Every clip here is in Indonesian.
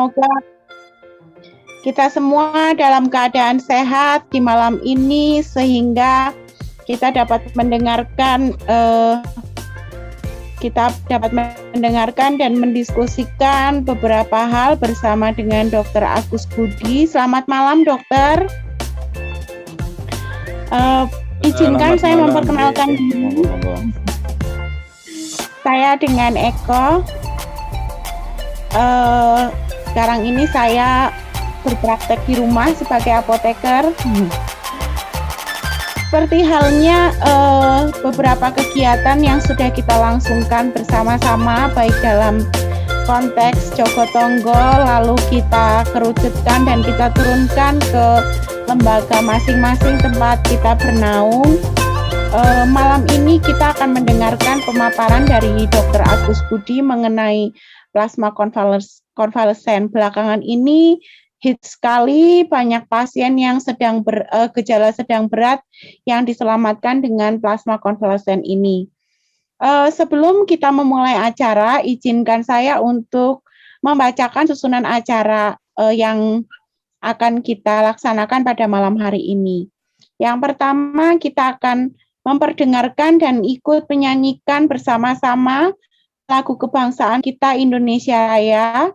semoga kita semua dalam keadaan sehat di malam ini sehingga kita dapat mendengarkan dan mendiskusikan beberapa hal bersama dengan Dr. Agus Budi. Selamat malam, Dokter. Izinkan saya memperkenalkan diri. Saya dengan Eko. Sekarang ini saya berpraktek di rumah sebagai apoteker. Seperti halnya beberapa kegiatan yang sudah kita langsungkan bersama-sama, baik dalam konteks Jogotongo, lalu kita kerucutkan dan kita turunkan ke lembaga masing-masing tempat kita bernaung. Malam ini kita akan mendengarkan pemaparan dari Dr. Agus Budi mengenai plasma konvalesen. Belakangan ini hits sekali, banyak pasien yang gejala sedang berat yang diselamatkan dengan plasma konvalesen ini. Sebelum kita memulai acara, izinkan saya untuk membacakan susunan acara yang akan kita laksanakan pada malam hari ini. Yang pertama, kita akan memperdengarkan dan ikut menyanyikan bersama-sama lagu kebangsaan kita Indonesia Raya.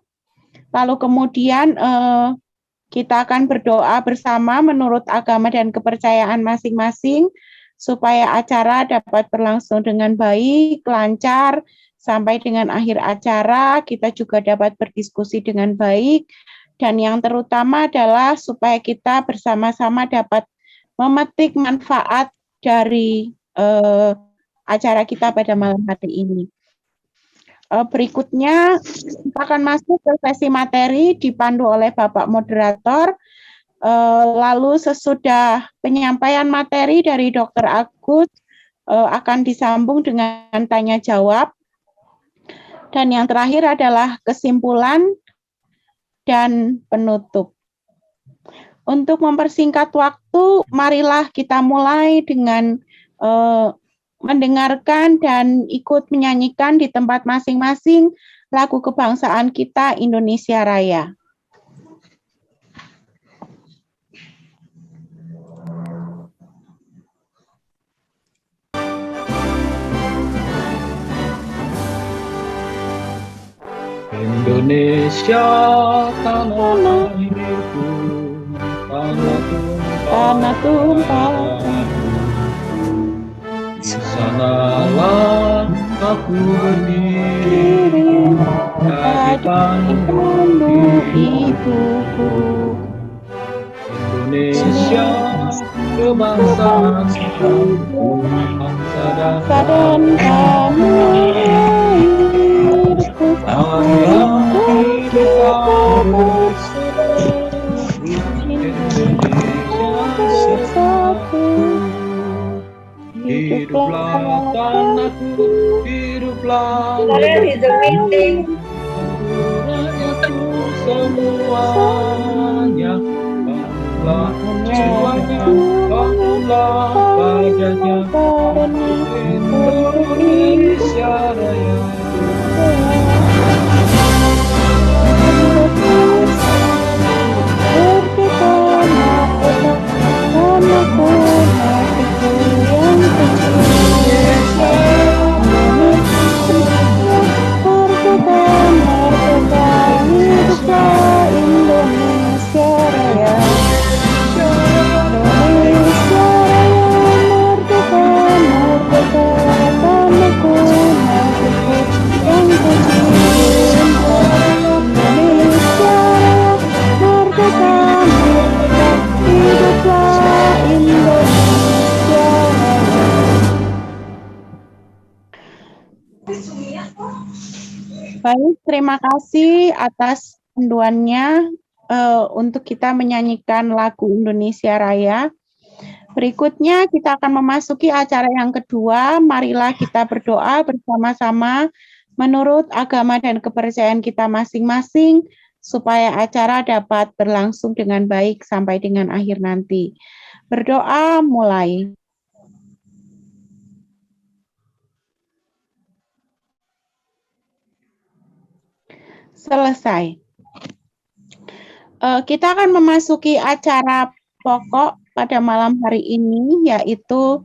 Lalu kemudian kita akan berdoa bersama menurut agama dan kepercayaan masing-masing supaya acara dapat berlangsung dengan baik, lancar, sampai dengan akhir acara kita juga dapat berdiskusi dengan baik, dan yang terutama adalah supaya kita bersama-sama dapat memetik manfaat dari acara kita pada malam hari ini. Berikutnya kita akan masuk ke sesi materi dipandu oleh Bapak Moderator. Lalu sesudah penyampaian materi dari Dr. Agus akan disambung dengan tanya jawab. Dan yang terakhir adalah kesimpulan dan penutup. Untuk mempersingkat waktu, marilah kita mulai dengan mendengarkan dan ikut menyanyikan di tempat masing-masing lagu kebangsaan kita Indonesia Raya. Indonesia tanah airku, tanah tumpah di sanalah aku berdiri, dipandu ibuku. Indonesia kebangsaanku, bangsa dan airku, marilah kita bersatu, Indonesia bersatu. Hiduplah tanahku, hiduplah rakyatku semuanya, bangunlah jiwanya, bangunlah wajahnya, Indonesia Raya. Baik, terima kasih atas panduannya untuk kita menyanyikan lagu Indonesia Raya. Berikutnya kita akan memasuki acara yang kedua. Marilah kita berdoa bersama-sama menurut agama dan kepercayaan kita masing-masing supaya acara dapat berlangsung dengan baik sampai dengan akhir nanti. Berdoa mulai. Selesai. Kita akan memasuki acara pokok pada malam hari ini, yaitu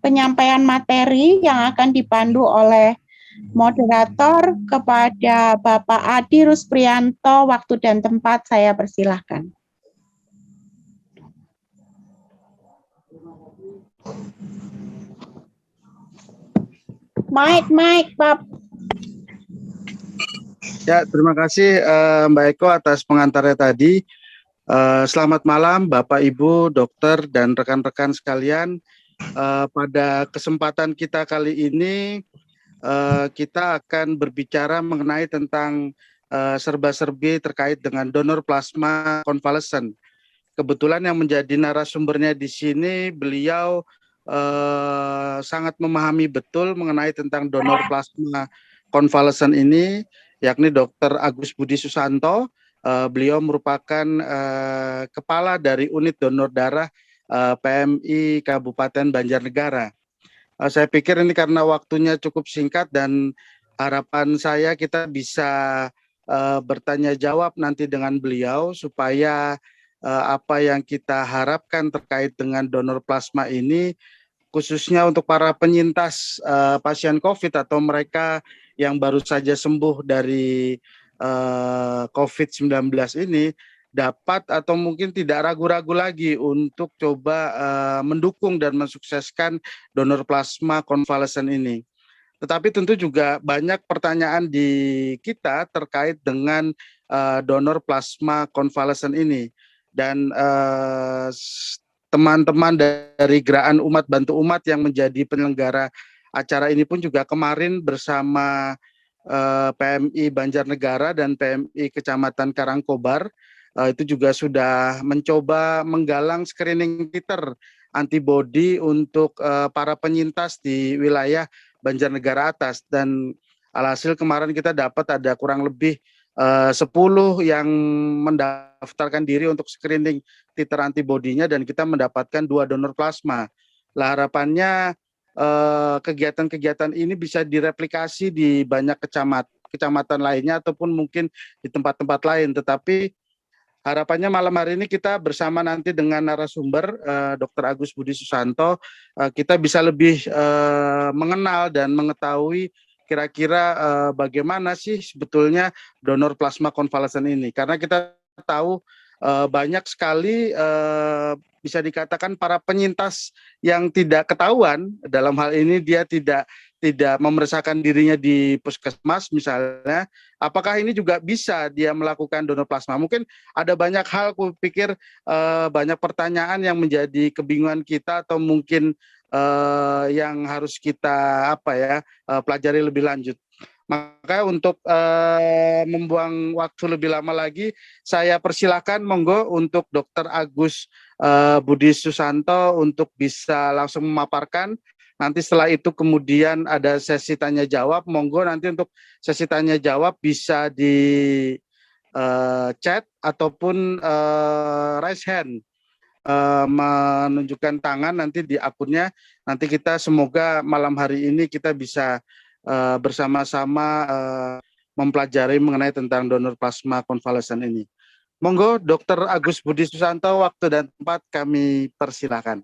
penyampaian materi yang akan dipandu oleh moderator. Kepada Bapak Adi Rusprianto, waktu dan tempat saya persilahkan. Mike, Pak. Ya, terima kasih Mbak Eko atas pengantarnya tadi. Selamat malam Bapak, Ibu, dokter, dan rekan-rekan sekalian. Pada kesempatan kita kali ini, kita akan berbicara mengenai tentang serba-serbi terkait dengan donor plasma konvalesen. Kebetulan yang menjadi narasumbernya di sini, beliau sangat memahami betul mengenai tentang donor plasma konvalesen ini, yakni Dr. Agus Budi Susanto. Beliau merupakan kepala dari unit donor darah PMI Kabupaten Banjarnegara. Saya pikir ini karena waktunya cukup singkat dan harapan saya kita bisa bertanya jawab nanti dengan beliau supaya apa yang kita harapkan terkait dengan donor plasma ini, khususnya untuk para penyintas pasien COVID atau mereka yang baru saja sembuh dari COVID-19 ini, dapat atau mungkin tidak ragu-ragu lagi untuk coba mendukung dan mensukseskan donor plasma konvalesen ini. Tetapi tentu juga banyak pertanyaan di kita terkait dengan donor plasma konvalesen ini. Dan teman-teman dari Gerakan Umat Bantu Umat yang menjadi penyelenggara acara ini pun juga kemarin bersama PMI Banjarnegara dan PMI Kecamatan Karangkobar itu juga sudah mencoba menggalang screening titer antibodi untuk para penyintas di wilayah Banjarnegara atas, dan alhasil kemarin kita dapat ada kurang lebih 10 yang mendaftarkan diri untuk screening titer antibodinya dan kita mendapatkan 2 donor plasma. Lah harapannya kegiatan-kegiatan ini bisa direplikasi di banyak kecamatan lainnya ataupun mungkin di tempat-tempat lain. Tetapi harapannya malam hari ini kita bersama nanti dengan narasumber Dr. Agus Budi Susanto, kita bisa lebih mengenal dan mengetahui kira-kira bagaimana sih sebetulnya donor plasma konvalesen ini. Karena kita tahu banyak sekali bisa dikatakan para penyintas yang tidak ketahuan, dalam hal ini dia tidak memeriksakan dirinya di puskesmas misalnya, apakah ini juga bisa dia melakukan donor plasma? Mungkin ada banyak hal, aku pikir banyak pertanyaan yang menjadi kebingungan kita atau mungkin yang harus kita pelajari lebih lanjut. Maka untuk membuang waktu lebih lama lagi, saya persilakan monggo untuk Dr. Agus Budi Susanto untuk bisa langsung memaparkan. Nanti setelah itu kemudian ada sesi tanya jawab. Monggo nanti untuk sesi tanya jawab bisa di chat ataupun raise hand, menunjukkan tangan nanti di akunnya. Nanti kita semoga malam hari ini kita bisa bersama-sama mempelajari mengenai tentang donor plasma konvalesen ini. Monggo Dr. Agus Budi Susanto, waktu dan tempat kami persilakan.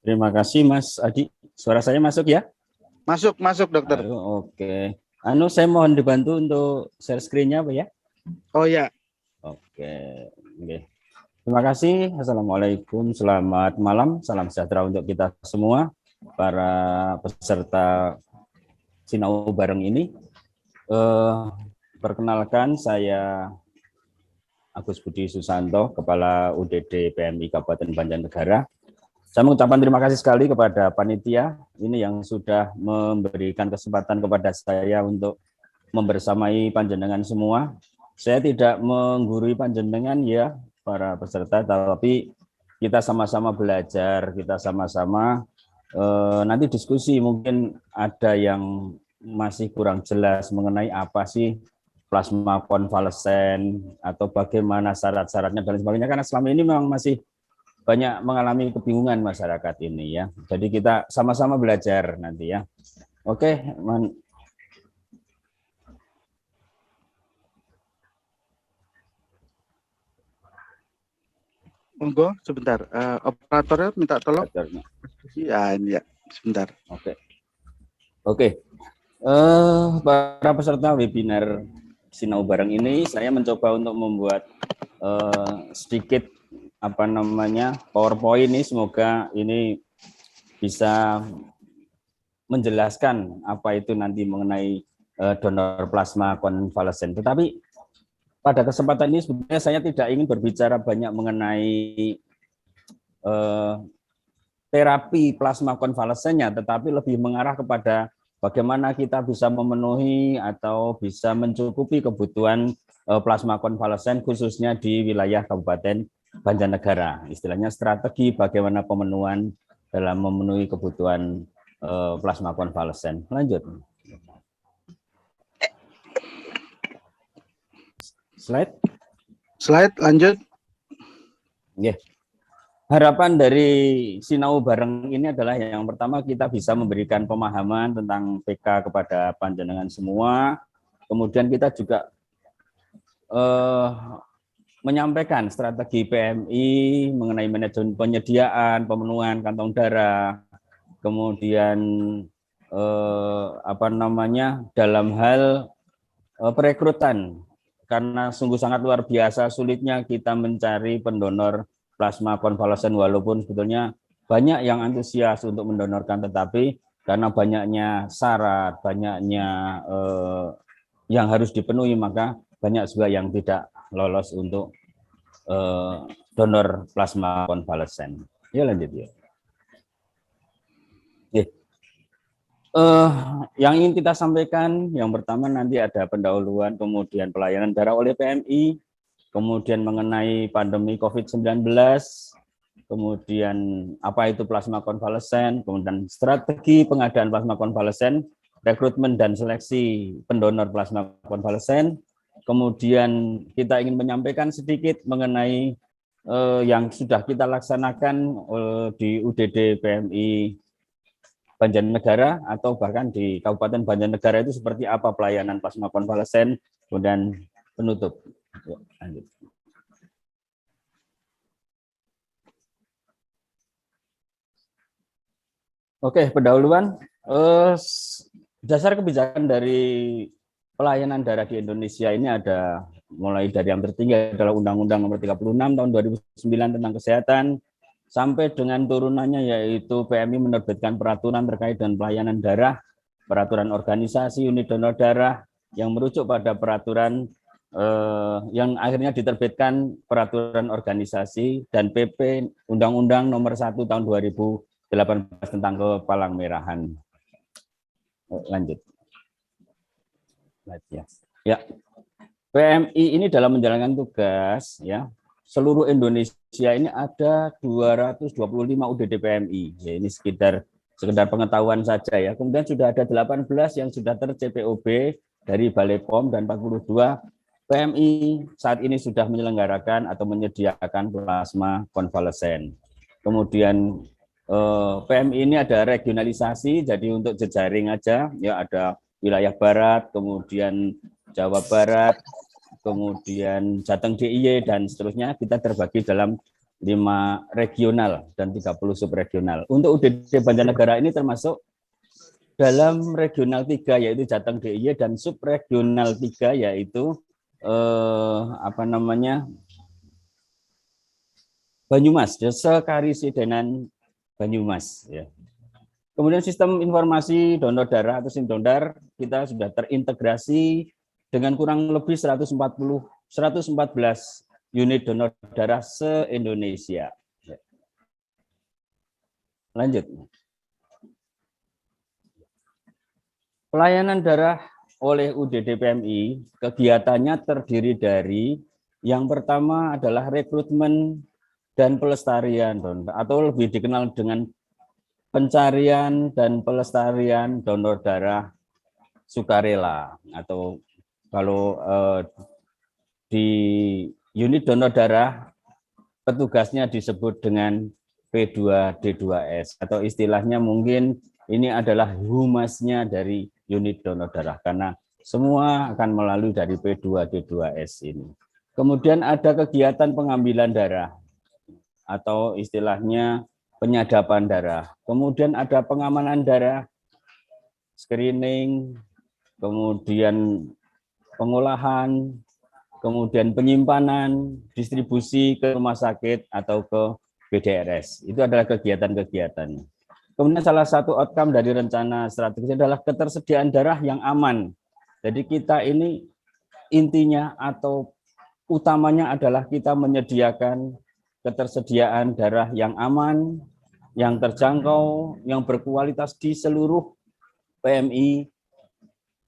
Terima kasih Mas Adi. Suara saya masuk ya? Masuk dokter. Oke. Saya mohon dibantu untuk share screen-nya Pak ya? Oh ya. Oke. Terima kasih. Assalamualaikum, selamat malam, salam sejahtera untuk kita semua, para peserta Sinau bareng ini. Perkenalkan, saya Agus Budi Susanto, Kepala UDD PMI Kabupaten Banjarnegara. Saya mengucapkan terima kasih sekali kepada panitia ini yang sudah memberikan kesempatan kepada saya untuk membersamai panjenengan semua. Saya tidak menggurui panjenengan ya para peserta, tapi kita sama-sama belajar, kita sama-sama nanti diskusi, mungkin ada yang masih kurang jelas mengenai apa sih plasma konvalesen atau bagaimana syarat-syaratnya dan sebagainya, karena selama ini memang masih banyak mengalami kebingungan masyarakat ini ya. Jadi kita sama-sama belajar nanti ya. Oke, Monggo sebentar. Operatornya minta tolong. Ya, ini ya. Sebentar. Oke. Para peserta webinar Sinau Bareng ini, saya mencoba untuk membuat sedikit PowerPoint ini. Semoga ini bisa menjelaskan apa itu nanti mengenai donor plasma konvalesen. Tetapi pada kesempatan ini sebenarnya saya tidak ingin berbicara banyak mengenai terapi plasma konvalesennya, tetapi lebih mengarah kepada bagaimana kita bisa memenuhi atau bisa mencukupi kebutuhan plasma konvalesen khususnya di wilayah Kabupaten Banjarnegara. Istilahnya strategi bagaimana pemenuhan dalam memenuhi kebutuhan plasma konvalesen. Lanjut. Slide lanjut. Yeah. Harapan dari Sinau Bareng ini adalah yang pertama kita bisa memberikan pemahaman tentang PK kepada panjenengan semua. Kemudian kita juga menyampaikan strategi PMI mengenai manajemen penyediaan, pemenuhan kantong darah, kemudian dalam hal perekrutan, karena sungguh sangat luar biasa sulitnya kita mencari pendonor plasma konvalesen, walaupun sebetulnya banyak yang antusias untuk mendonorkan, tetapi karena banyaknya syarat, banyaknya yang harus dipenuhi, maka banyak juga yang tidak lolos untuk donor plasma konvalesen. Ya, lanjut ya. Yang ingin kita sampaikan, yang pertama nanti ada pendahuluan, kemudian pelayanan darah oleh PMI, kemudian mengenai pandemi COVID-19, kemudian apa itu plasma konvalesen, kemudian strategi pengadaan plasma konvalesen, rekrutmen dan seleksi pendonor plasma konvalesen, kemudian kita ingin menyampaikan sedikit mengenai yang sudah kita laksanakan di UDD PMI Banjarnegara atau bahkan di Kabupaten Banjarnegara itu seperti apa pelayanan plasma konvalesen, kemudian penutup. Lanjut. Oke, pendahuluan. Dasar kebijakan dari pelayanan darah di Indonesia ini ada mulai dari yang tertinggi adalah Undang-Undang Nomor 36 Tahun 2009 tentang Kesehatan, sampai dengan turunannya yaitu PMI menerbitkan peraturan terkait dengan pelayanan darah, peraturan organisasi unit donor darah yang merujuk pada peraturan yang akhirnya diterbitkan peraturan organisasi dan PP Undang-Undang Nomor 1 Tahun 2018 tentang kepalang merahan. Lanjut. Ya. PMI ini dalam menjalankan tugas ya. Seluruh Indonesia ini ada 225 UDD PMI. Ya, ini sekedar pengetahuan saja ya. Kemudian sudah ada 18 yang sudah ter-CPOB dari Balai POM dan 42 PMI saat ini sudah menyelenggarakan atau menyediakan plasma konvalesen. Kemudian PMI ini ada regionalisasi, jadi untuk jejaring aja ya, ada wilayah Barat, kemudian Jawa Barat, kemudian Jateng DIY dan seterusnya. Kita terbagi dalam 5 regional dan 30 subregional. Untuk UDD Banjarnegara ini termasuk dalam regional 3 yaitu Jateng DIY dan subregional 3 yaitu Banyumas, Desa Karisidenan Banyumas ya. Kemudian sistem informasi donor darah atau SIMDONDAR kita sudah terintegrasi dengan kurang lebih 114 unit donor darah se-Indonesia. Lanjut. Pelayanan darah oleh UDD PMI, kegiatannya terdiri dari yang pertama adalah rekrutmen dan pelestarian atau lebih dikenal dengan pencarian dan pelestarian donor darah sukarela, atau kalau di unit donor darah petugasnya disebut dengan P2D2S atau istilahnya mungkin ini adalah humasnya dari unit donor darah karena semua akan melalui dari P2D2S ini. Kemudian ada kegiatan pengambilan darah. atau istilahnya penyadapan darah. Kemudian ada pengamanan darah, screening, kemudian pengolahan, kemudian penyimpanan, distribusi ke rumah sakit atau ke BDRS. Itu adalah kegiatan-kegiatannya. Kemudian salah satu outcome dari rencana strategis adalah ketersediaan darah yang aman. Jadi kita ini intinya atau utamanya adalah kita menyediakan ketersediaan darah yang aman, yang terjangkau, yang berkualitas di seluruh PMI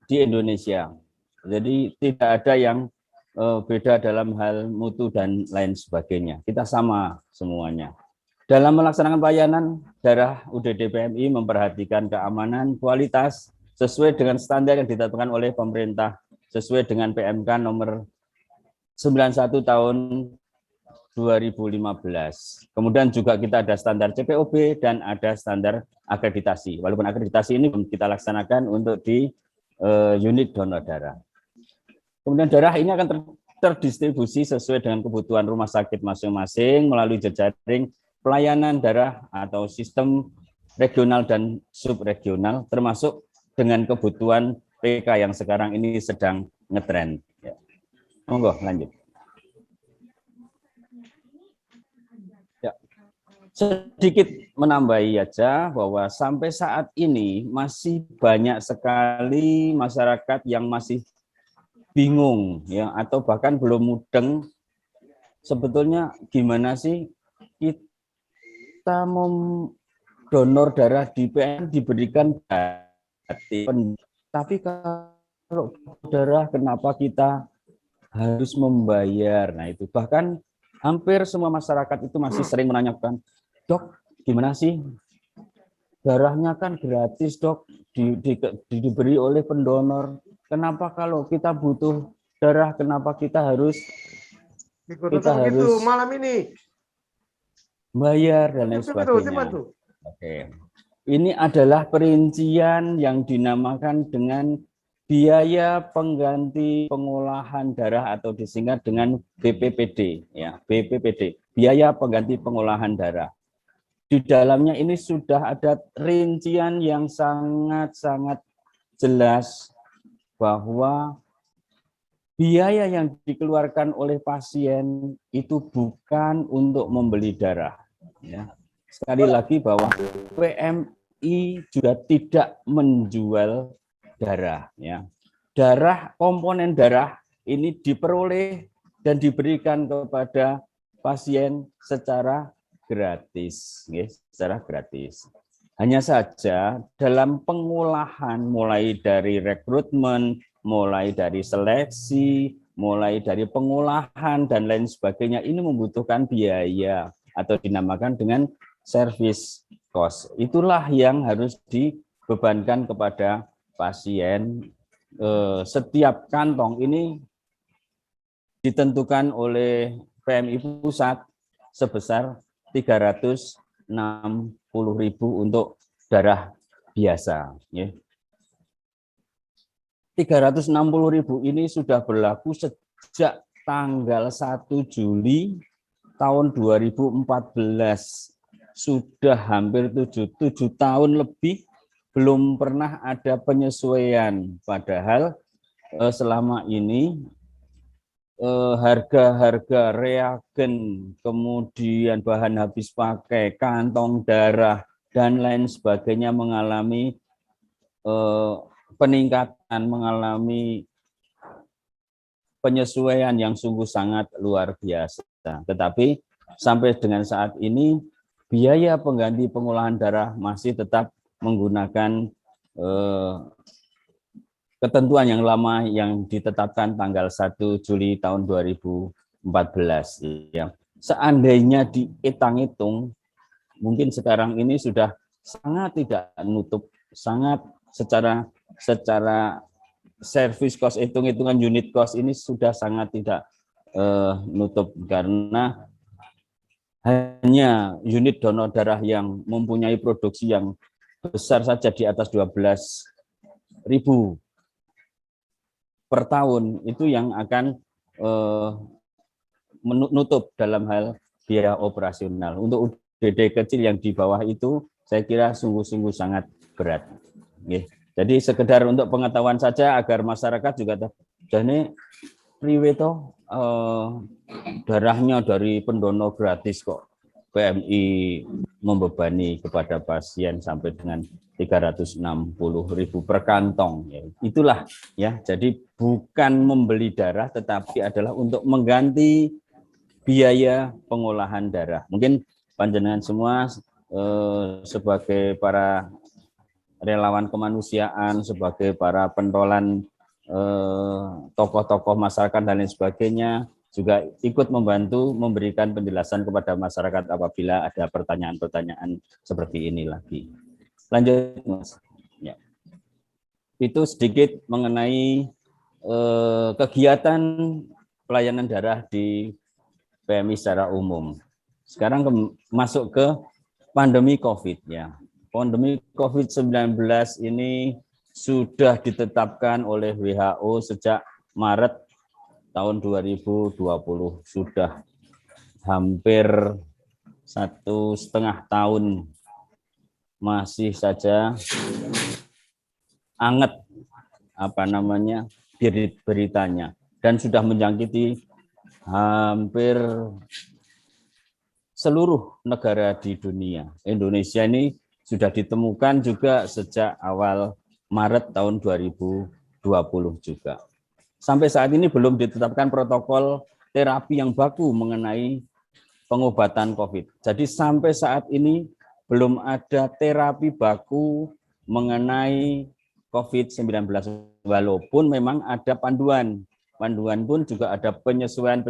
di Indonesia. Jadi tidak ada yang beda dalam hal mutu dan lain sebagainya. Kita sama semuanya. Dalam melaksanakan pelayanan, darah UDD PMI memperhatikan keamanan, kualitas, sesuai dengan standar yang ditetapkan oleh pemerintah, sesuai dengan PMK nomor 91 tahun 2015. Kemudian juga kita ada standar CPOB dan ada standar akreditasi. Walaupun akreditasi ini belum kita laksanakan untuk di unit donor darah. Kemudian darah ini akan terdistribusi sesuai dengan kebutuhan rumah sakit masing-masing melalui jejaring pelayanan darah atau sistem regional dan subregional, termasuk dengan kebutuhan PK yang sekarang ini sedang ngetren. Ya. Monggo lanjut. Ya. Sedikit menambahi aja bahwa sampai saat ini masih banyak sekali masyarakat yang masih bingung ya atau bahkan belum mudeng sebetulnya gimana sih kita mau donor darah di PN diberikan gratis, tapi kalau darah kenapa kita harus membayar? Nah itu bahkan hampir semua masyarakat itu masih sering menanyakan, dok gimana sih darahnya kan gratis dok, diberi oleh pendonor, kenapa kalau kita butuh darah kenapa kita harus malam ini bayar dan lain sebagainya. Oke. Ini adalah perincian yang dinamakan dengan biaya pengganti pengolahan darah atau disingkat dengan BPPD ya, BPPD, biaya pengganti pengolahan darah. Di dalamnya ini sudah ada rincian yang sangat-sangat jelas bahwa biaya yang dikeluarkan oleh pasien itu bukan untuk membeli darah. Ya. Sekali lagi bahwa PMI juga tidak menjual darah. Ya. Darah, komponen darah ini diperoleh dan diberikan kepada pasien secara gratis. Ya, secara gratis. Hanya saja dalam pengolahan mulai dari rekrutmen, mulai dari seleksi, mulai dari pengolahan dan lain sebagainya ini membutuhkan biaya atau dinamakan dengan service cost. Itulah yang harus dibebankan kepada pasien. Setiap kantong ini ditentukan oleh PMI pusat sebesar 360.000 untuk darah biasa. 360.000 ini sudah berlaku sejak tanggal 1 Juli tahun 2014. Sudah hampir 7 tahun lebih belum pernah ada penyesuaian. Padahal selama ini harga-harga reagen, kemudian bahan habis pakai, kantong darah, dan lain sebagainya mengalami peningkatan, mengalami penyesuaian yang sungguh sangat luar biasa. Tetapi sampai dengan saat ini biaya pengganti pengolahan darah masih tetap menggunakan ketentuan yang lama yang ditetapkan tanggal 1 Juli tahun 2014. Ya. Seandainya dihitung-hitung, mungkin sekarang ini sudah sangat tidak nutup, sangat secara service cost, hitung-hitungan unit cost ini sudah sangat tidak nutup karena hanya unit donor darah yang mempunyai produksi yang besar saja di atas 12.000 per tahun itu yang akan menutup dalam hal biaya operasional. Untuk UGD kecil yang di bawah itu saya kira sungguh-sungguh sangat berat. Jadi sekedar untuk pengetahuan saja agar masyarakat juga jadi priwe toh darahnya dari pendonor gratis kok. PMI membebani kepada pasien sampai dengan 360.000 per kantong. Itulah ya. Jadi bukan membeli darah, tetapi adalah untuk mengganti biaya pengolahan darah. Mungkin panjenengan semua sebagai para relawan kemanusiaan, sebagai para pentolan tokoh-tokoh masyarakat dan lain sebagainya, juga ikut membantu memberikan penjelasan kepada masyarakat apabila ada pertanyaan-pertanyaan seperti ini lagi. Lanjut, Mas. Ya. Itu sedikit mengenai kegiatan pelayanan darah di PMI secara umum. Sekarang masuk ke pandemi COVID ya. Pandemi COVID-19 ini sudah ditetapkan oleh WHO sejak Maret tahun 2020, sudah hampir 1,5 tahun masih saja anget beritanya, dan sudah menjangkiti hampir seluruh negara di dunia. Indonesia ini sudah ditemukan juga sejak awal Maret tahun 2020 juga. Sampai saat ini belum ditetapkan protokol terapi yang baku mengenai pengobatan COVID. Jadi sampai saat ini belum ada terapi baku mengenai COVID-19, walaupun memang ada panduan. Panduan pun juga ada penyesuaian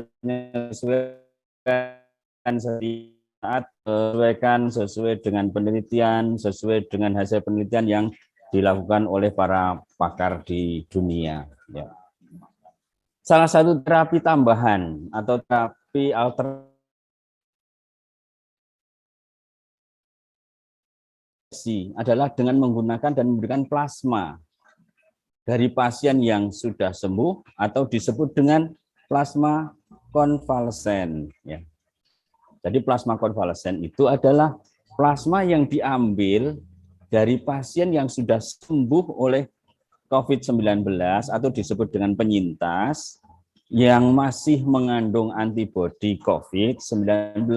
saat sesuaikan sesuai dengan penelitian, sesuai dengan hasil penelitian yang dilakukan oleh para pakar di dunia. Ya. Salah satu terapi tambahan atau terapi alternatif adalah dengan menggunakan dan memberikan plasma dari pasien yang sudah sembuh atau disebut dengan plasma konvalesen. Ya. Jadi plasma konvalesen itu adalah plasma yang diambil dari pasien yang sudah sembuh oleh COVID-19 atau disebut dengan penyintas yang masih mengandung antibodi COVID-19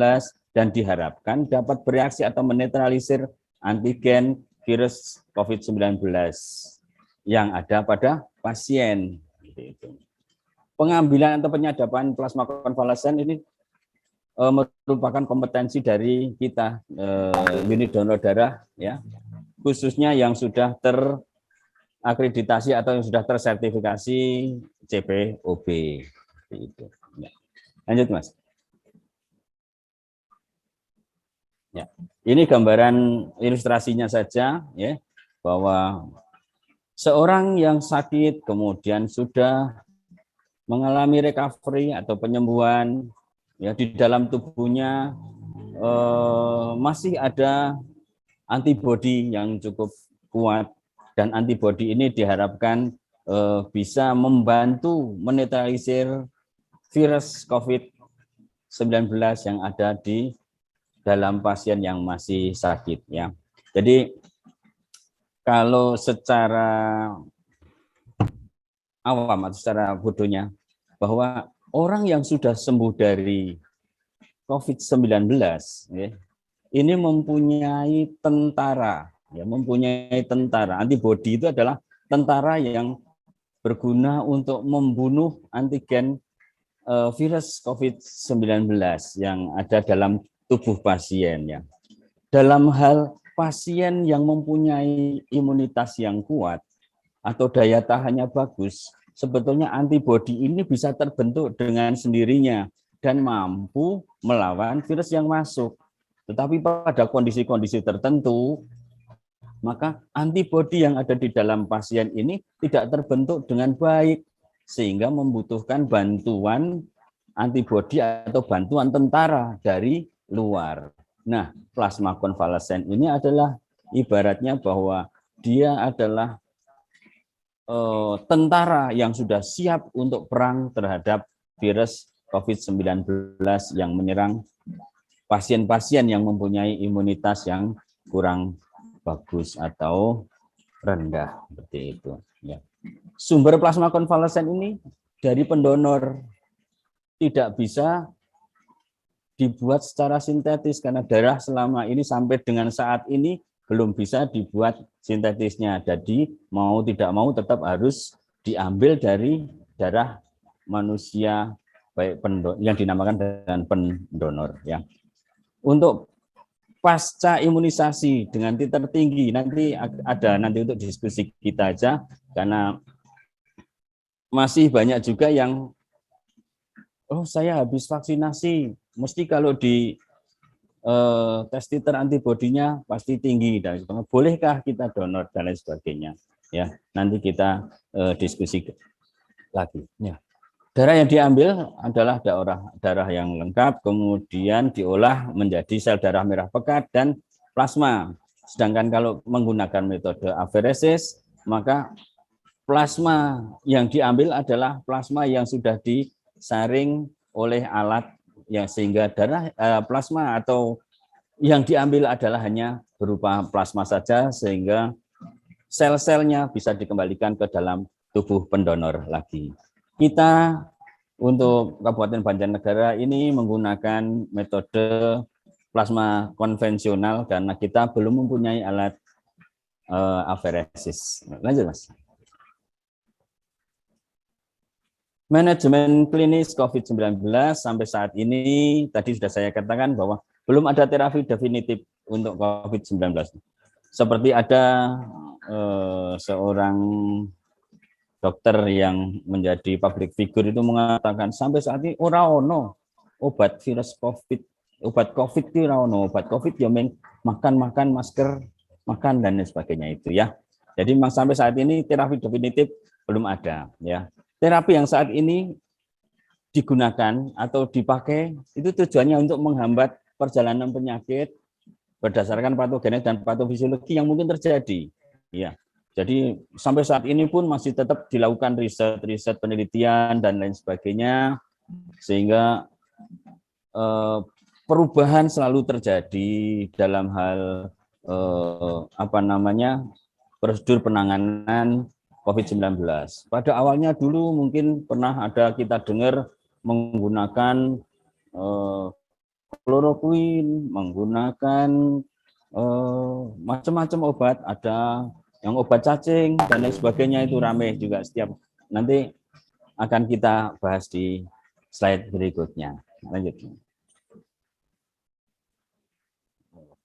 dan diharapkan dapat bereaksi atau menetralisir antigen virus COVID-19 yang ada pada pasien. Pengambilan atau penyadapan plasma konvalesen ini merupakan kompetensi dari kita unit donor darah, ya, khususnya yang sudah terakreditasi atau yang sudah tersertifikasi CPOB. Ya. Lanjut, Mas. Ya. Ini gambaran ilustrasinya saja, ya, bahwa seorang yang sakit kemudian sudah mengalami recovery atau penyembuhan, ya, di dalam tubuhnya masih ada antibodi yang cukup kuat, dan antibodi ini diharapkan bisa membantu menetralisir virus COVID-19 yang ada di dalam pasien yang masih sakit. Ya. Jadi kalau secara awam atau secara bodohnya, bahwa orang yang sudah sembuh dari COVID-19 ya, ini mempunyai tentara, ya, mempunyai tentara. Antibodi itu adalah tentara yang berguna untuk membunuh antigen virus COVID-19 yang ada dalam tubuh pasien. Ya. Dalam hal pasien yang mempunyai imunitas yang kuat atau daya tahannya bagus, sebetulnya antibodi ini bisa terbentuk dengan sendirinya dan mampu melawan virus yang masuk. Tetapi pada kondisi-kondisi tertentu, maka antibodi yang ada di dalam pasien ini tidak terbentuk dengan baik, sehingga membutuhkan bantuan antibodi atau bantuan tentara dari luar. Nah, plasma konvalesen ini adalah ibaratnya bahwa dia adalah tentara yang sudah siap untuk perang terhadap virus COVID-19 yang menyerang pasien-pasien yang mempunyai imunitas yang kurang bagus atau rendah, seperti itu. Ya. Sumber plasma konvalesen ini dari pendonor, tidak bisa dibuat secara sintetis karena darah selama ini sampai dengan saat ini belum bisa dibuat sintetisnya. Jadi mau tidak mau tetap harus diambil dari darah manusia baik yang dinamakan dengan pendonor ya. Untuk pasca imunisasi dengan titer tinggi nanti ada nanti untuk diskusi kita aja karena masih banyak juga yang saya habis vaksinasi mesti kalau di tes titer antibodinya pasti tinggi dan bolehkah kita donor dan lain sebagainya ya, nanti kita diskusi lagi ya. Darah yang diambil adalah darah yang lengkap, kemudian diolah menjadi sel darah merah pekat dan plasma. Sedangkan kalau menggunakan metode aferesis, maka plasma yang diambil adalah plasma yang sudah disaring oleh alat yang sehingga darah plasma atau yang diambil adalah hanya berupa plasma saja sehingga sel-selnya bisa dikembalikan ke dalam tubuh pendonor lagi. Kita untuk Kabupaten Banjarnegara ini menggunakan metode plasma konvensional karena kita belum mempunyai alat aferesis. Lanjut Mas. Manajemen klinis COVID-19 sampai saat ini tadi sudah saya katakan bahwa belum ada terapi definitif untuk COVID-19. Seperti ada seorang dokter yang menjadi public figure itu mengatakan sampai saat ini ora ono obat virus COVID, obat COVID itu ora ono, obat COVID ya makan masker, makan dan lain sebagainya itu ya. Jadi memang sampai saat ini terapi definitif belum ada ya. Terapi yang saat ini digunakan atau dipakai itu tujuannya untuk menghambat perjalanan penyakit berdasarkan patogenet dan patofisiologi yang mungkin terjadi ya. Jadi sampai saat ini pun masih tetap dilakukan riset penelitian dan lain sebagainya sehingga perubahan selalu terjadi dalam hal prosedur penanganan COVID-19. Pada awalnya dulu mungkin pernah ada kita dengar menggunakan kloroquine, menggunakan macam-macam obat, ada yang obat cacing dan lain sebagainya itu ramai juga setiap nanti akan kita bahas di slide berikutnya. Lanjut.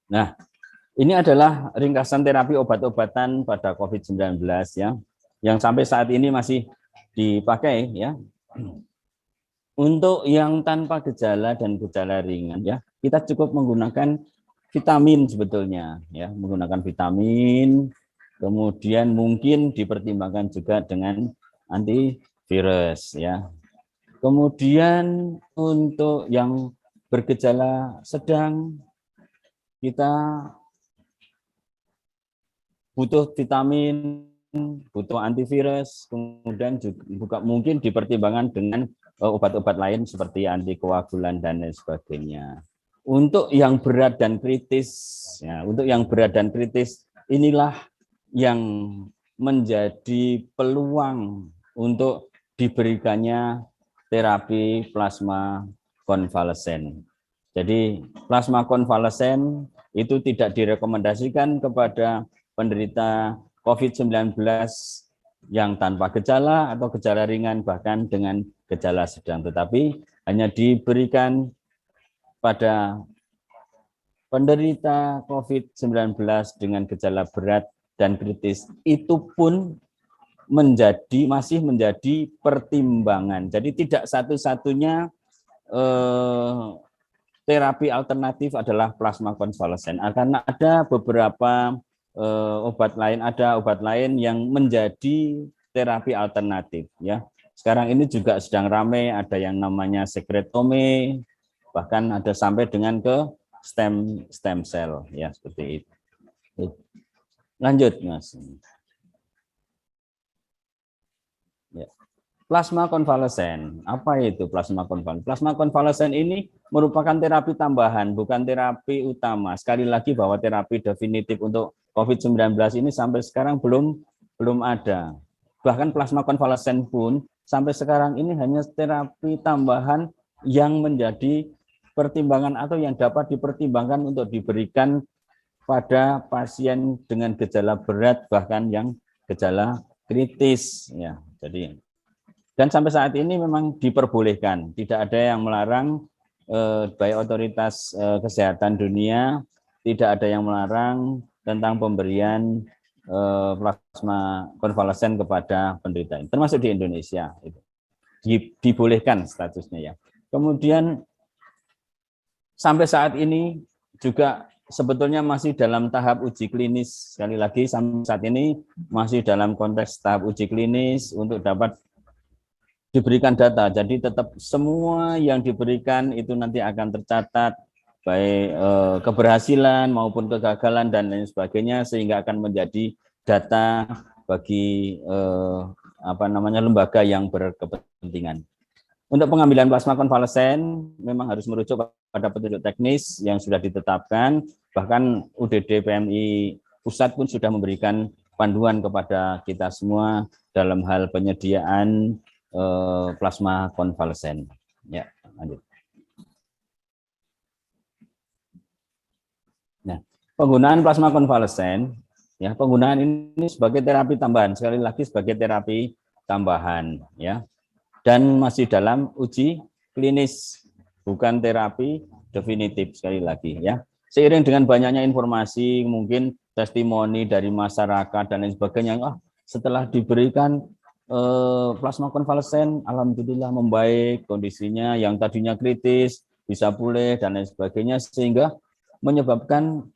Nah, ini adalah ringkasan terapi obat-obatan pada COVID-19 ya, yang sampai saat ini masih dipakai ya. Untuk yang tanpa gejala dan gejala ringan ya, kita cukup menggunakan vitamin sebetulnya ya, menggunakan vitamin. Kemudian mungkin dipertimbangkan juga dengan antivirus ya. Kemudian untuk yang bergejala sedang kita butuh vitamin, butuh antivirus, kemudian juga mungkin dipertimbangkan dengan obat-obat lain seperti antikoagulan dan lain sebagainya. Untuk yang berat dan kritis ya, inilah yang menjadi peluang untuk diberikannya terapi plasma konvalesen. Jadi plasma konvalesen itu tidak direkomendasikan kepada penderita COVID-19 yang tanpa gejala atau gejala ringan bahkan dengan gejala sedang, tetapi hanya diberikan pada penderita COVID-19 dengan gejala berat dan kritis, itu pun masih menjadi pertimbangan. Jadi tidak satu-satunya terapi alternatif adalah plasma konvalesen. Karena ada beberapa obat lain yang menjadi terapi alternatif ya. Sekarang ini juga sedang ramai, ada yang namanya sekretome, bahkan ada sampai dengan ke stem cell ya, seperti itu. Lanjut Mas. Ya. Plasma konvalesen. Apa itu plasma konvalesen? Plasma konvalesen ini merupakan terapi tambahan, bukan terapi utama. Sekali lagi bahwa terapi definitif untuk COVID-19 ini sampai sekarang belum ada. Bahkan plasma konvalesen pun sampai sekarang ini hanya terapi tambahan yang menjadi pertimbangan atau yang dapat dipertimbangkan untuk diberikan pada pasien dengan gejala berat bahkan yang gejala kritis ya. Jadi dan sampai saat ini memang diperbolehkan, tidak ada yang melarang, baik otoritas kesehatan dunia, tidak ada yang melarang tentang pemberian plasma konvalesen kepada penderita ini, termasuk di Indonesia. Dibolehkan statusnya ya. Kemudian sampai saat ini juga sebetulnya masih dalam tahap uji klinis, sekali lagi sampai saat ini masih dalam konteks tahap uji klinis untuk dapat diberikan data, jadi tetap semua yang diberikan itu nanti akan tercatat, baik keberhasilan maupun kegagalan dan lain sebagainya, sehingga akan menjadi data bagi lembaga yang berkepentingan. Untuk pengambilan plasma konvalesen memang harus merujuk pada petunjuk teknis yang sudah ditetapkan, bahkan UDD PMI Pusat pun sudah memberikan panduan kepada kita semua dalam hal penyediaan plasma konvalesen. Ya, lanjut. Nah, penggunaan plasma konvalesen, ya, penggunaan ini sebagai terapi tambahan, sekali lagi sebagai terapi tambahan, ya, dan masih dalam uji klinis, bukan terapi definitif, sekali lagi, ya. Seiring dengan banyaknya informasi, mungkin testimoni dari masyarakat dan lain sebagainya, setelah diberikan plasma konvalesen, alhamdulillah membaik kondisinya, yang tadinya kritis bisa pulih dan lain sebagainya, sehingga menyebabkan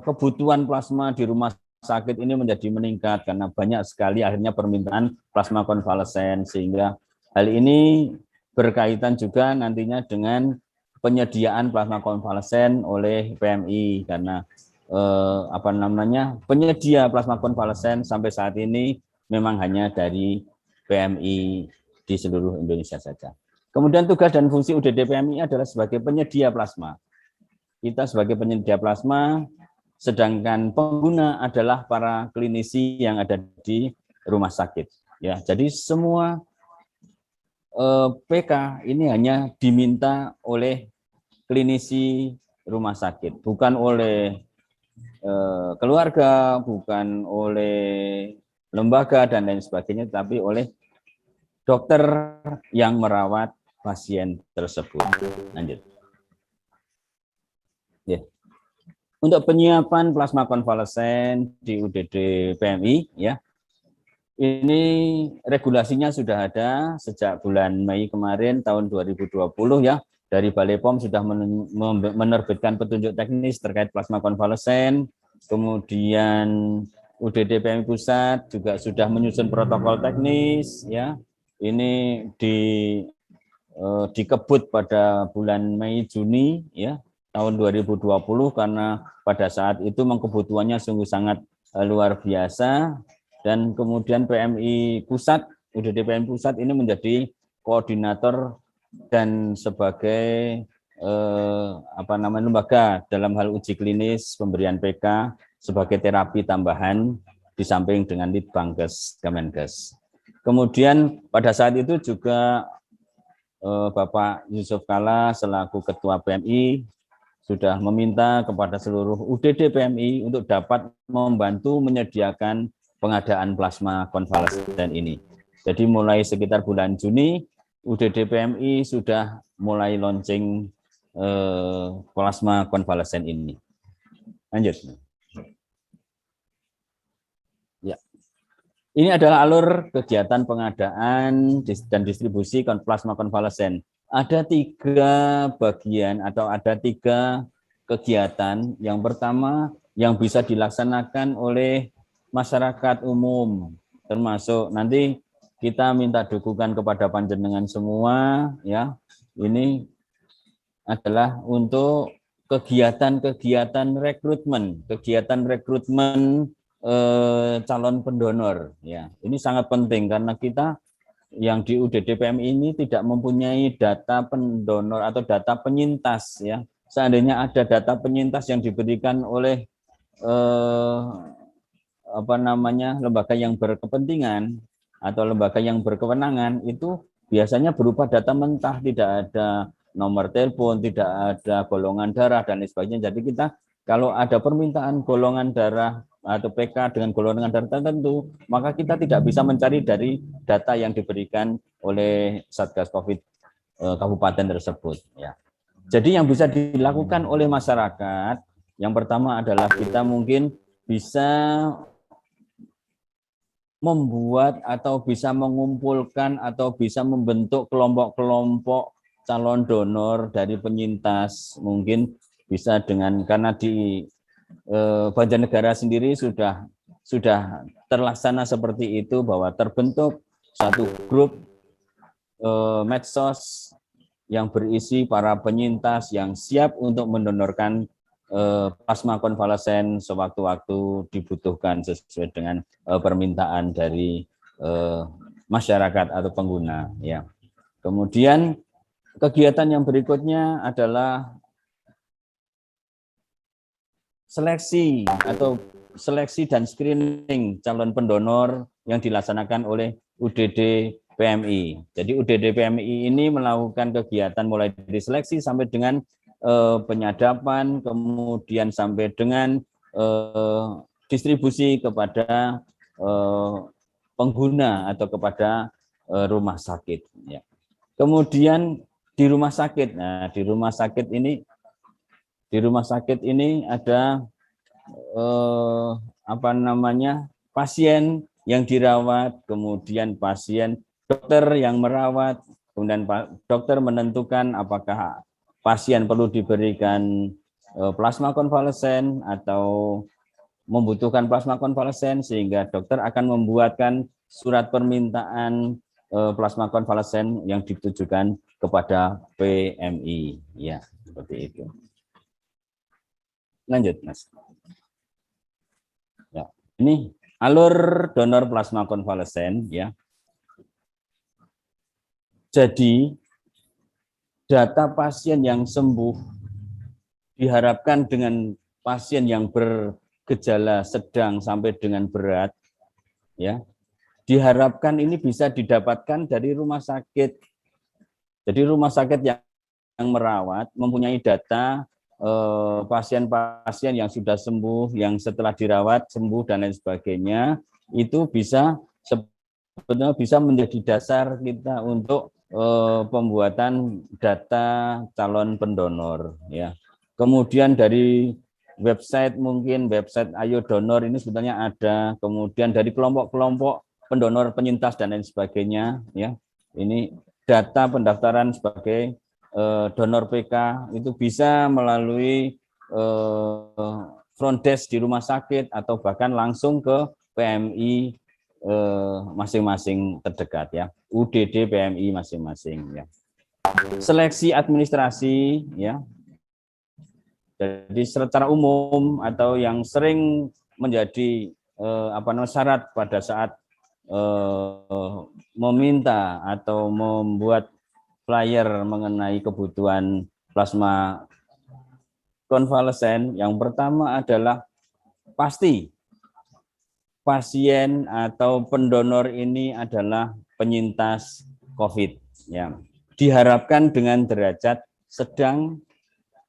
kebutuhan plasma di rumah sakit ini menjadi meningkat karena banyak sekali akhirnya permintaan plasma konvalesen, sehingga hal ini berkaitan juga nantinya dengan penyediaan plasma konvalesen oleh PMI karena penyedia plasma konvalesen sampai saat ini memang hanya dari PMI di seluruh Indonesia saja. Kemudian tugas dan fungsi UDD PMI adalah sebagai penyedia plasma. Kita sebagai penyedia plasma, sedangkan pengguna adalah para klinisi yang ada di rumah sakit. Ya, jadi semua PK ini hanya diminta oleh klinisi rumah sakit, bukan oleh keluarga, bukan oleh lembaga dan lain sebagainya, tapi oleh dokter yang merawat pasien tersebut. Lanjut. Ya. Untuk penyiapan plasma konvalesen di UDD PMI, ya, ini regulasinya sudah ada sejak bulan Mei kemarin tahun 2020, ya. Dari Balai POM sudah menerbitkan petunjuk teknis terkait plasma konvalesen, kemudian UDD PMI Pusat juga sudah menyusun protokol teknis, ya. Ini dikebut pada bulan Mei Juni, ya, tahun 2020 karena pada saat itu kebutuhannya sungguh sangat luar biasa, dan kemudian PMI Pusat, UDD PMI Pusat ini menjadi koordinator dan sebagai lembaga dalam hal uji klinis pemberian PK sebagai terapi tambahan di samping dengan Litbangkes Kemenkes. Kemudian pada saat itu juga Bapak Yusuf Kalla selaku Ketua PMI sudah meminta kepada seluruh UDD PMI untuk dapat membantu menyediakan pengadaan plasma konvalesen ini. Jadi mulai sekitar bulan Juni, UDD PMI sudah mulai launching plasma konvalesen ini. Lanjut. Ya. Ini adalah alur kegiatan pengadaan dan distribusi plasma konvalesen. Ada 3 bagian atau ada 3 kegiatan. Yang pertama yang bisa dilaksanakan oleh masyarakat umum, termasuk nanti kita minta dukungan kepada panjenengan semua, ya. Ini adalah untuk kegiatan rekrutmen calon pendonor, ya. Ini sangat penting karena kita yang di UDD PMI ini tidak mempunyai data pendonor atau data penyintas ya. Seandainya ada data penyintas yang diberikan oleh lembaga yang berkepentingan atau lembaga yang berkewenangan, itu biasanya berupa data mentah, tidak ada nomor telepon, tidak ada golongan darah dan lain sebagainya. Jadi kita kalau ada permintaan golongan darah atau PK dengan golongan darah tertentu, maka kita tidak bisa mencari dari data yang diberikan oleh Satgas Covid kabupaten tersebut ya. Jadi yang bisa dilakukan oleh masyarakat, yang pertama adalah kita mungkin bisa membuat atau bisa mengumpulkan atau bisa membentuk kelompok-kelompok calon donor dari penyintas. Mungkin bisa dengan, karena di Banjarnegara sendiri sudah terlaksana seperti itu, bahwa terbentuk satu grup medsos yang berisi para penyintas yang siap untuk mendonorkan plasma konvalesen sewaktu-waktu dibutuhkan sesuai dengan permintaan dari masyarakat atau pengguna ya. Kemudian kegiatan yang berikutnya adalah seleksi dan screening calon pendonor yang dilaksanakan oleh UDD PMI. Jadi UDD PMI ini melakukan kegiatan mulai dari seleksi sampai dengan penyadapan, kemudian sampai dengan distribusi kepada pengguna atau kepada rumah sakit. Ya. Kemudian di rumah sakit, nah di rumah sakit ini ada pasien yang dirawat, kemudian pasien, dokter yang merawat, kemudian dokter menentukan apakah pasien perlu diberikan plasma konvalesen atau membutuhkan plasma konvalesen, sehingga dokter akan membuatkan surat permintaan plasma konvalesen yang ditujukan kepada PMI. Ya, seperti itu. Lanjut, Mas. Ya, ini alur donor plasma konvalesen ya. Jadi data pasien yang sembuh diharapkan dengan pasien yang bergejala sedang sampai dengan berat ya. Diharapkan ini bisa didapatkan dari rumah sakit. Jadi rumah sakit yang merawat mempunyai data pasien-pasien yang sudah sembuh, yang setelah dirawat sembuh dan lain sebagainya, itu sebetulnya bisa menjadi dasar kita untuk pembuatan data calon pendonor ya. Kemudian dari website, mungkin website Ayo Donor ini sebetulnya ada, kemudian dari kelompok-kelompok pendonor penyintas dan lain sebagainya ya. Ini data pendaftaran sebagai donor PK itu bisa melalui front desk di rumah sakit atau bahkan langsung ke PMI masing-masing terdekat ya, UDD PMI masing-masing ya. Seleksi administrasi ya. Jadi secara umum atau yang sering menjadi syarat pada saat meminta atau membuat flyer mengenai kebutuhan plasma konvalesen, yang pertama adalah pasti pasien atau pendonor ini adalah penyintas COVID ya. Diharapkan dengan derajat sedang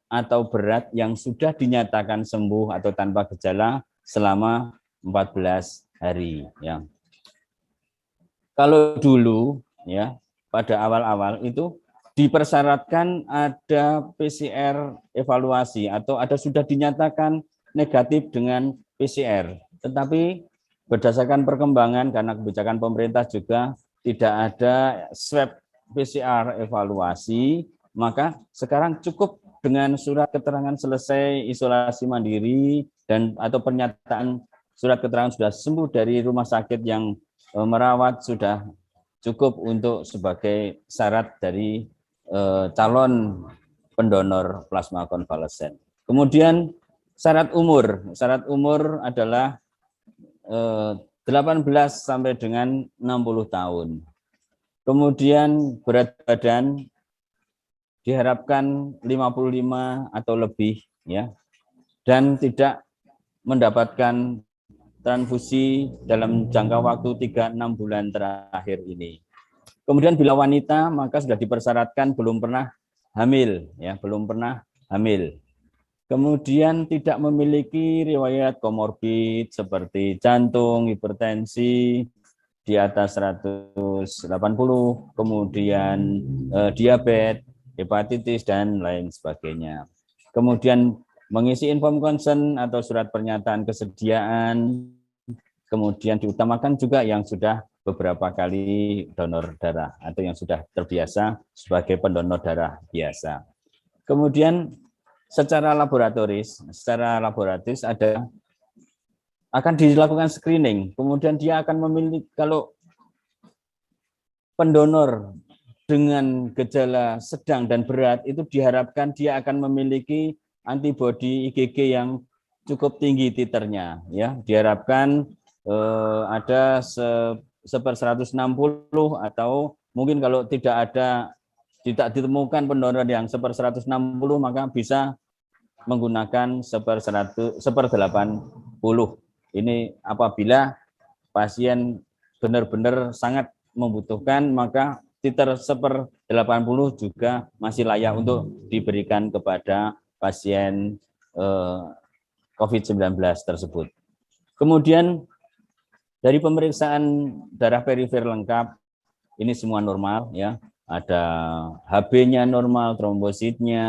atau berat yang sudah dinyatakan sembuh atau tanpa gejala selama 14 hari ya. Kalau dulu ya, pada awal-awal itu dipersyaratkan ada PCR evaluasi atau ada sudah dinyatakan negatif dengan PCR. Tetapi berdasarkan perkembangan karena kebijakan pemerintah juga tidak ada swab PCR evaluasi, maka sekarang cukup dengan surat keterangan selesai isolasi mandiri dan atau pernyataan surat keterangan sudah sembuh dari rumah sakit yang merawat, sudah cukup untuk sebagai syarat dari calon pendonor plasma konvalesen. Kemudian syarat umur adalah 18 sampai dengan 60 tahun. Kemudian berat badan diharapkan 55 atau lebih ya, dan tidak mendapatkan transfusi dalam jangka waktu 3-6 bulan terakhir ini. Kemudian bila wanita maka sudah dipersyaratkan belum pernah hamil ya, belum pernah hamil. Kemudian tidak memiliki riwayat komorbid seperti jantung, hipertensi di atas 180, kemudian diabetes, hepatitis dan lain sebagainya. Kemudian mengisi inform consent atau surat pernyataan kesediaan. Kemudian diutamakan juga yang sudah beberapa kali donor darah atau yang sudah terbiasa sebagai pendonor darah biasa. Kemudian secara laboratoris ada akan dilakukan screening, kemudian dia akan memilih, kalau pendonor dengan gejala sedang dan berat itu diharapkan dia akan memiliki antibodi IgG yang cukup tinggi titernya ya, diharapkan ada 1/160 atau mungkin kalau tidak ditemukan pendonor yang 1/160 maka bisa menggunakan 1/80. Ini apabila pasien benar-benar sangat membutuhkan, maka titer 1/80 juga masih layak untuk diberikan kepada pasien COVID-19 tersebut. Kemudian dari pemeriksaan darah perifer lengkap, ini semua normal ya. Ada HB-nya normal, trombositnya,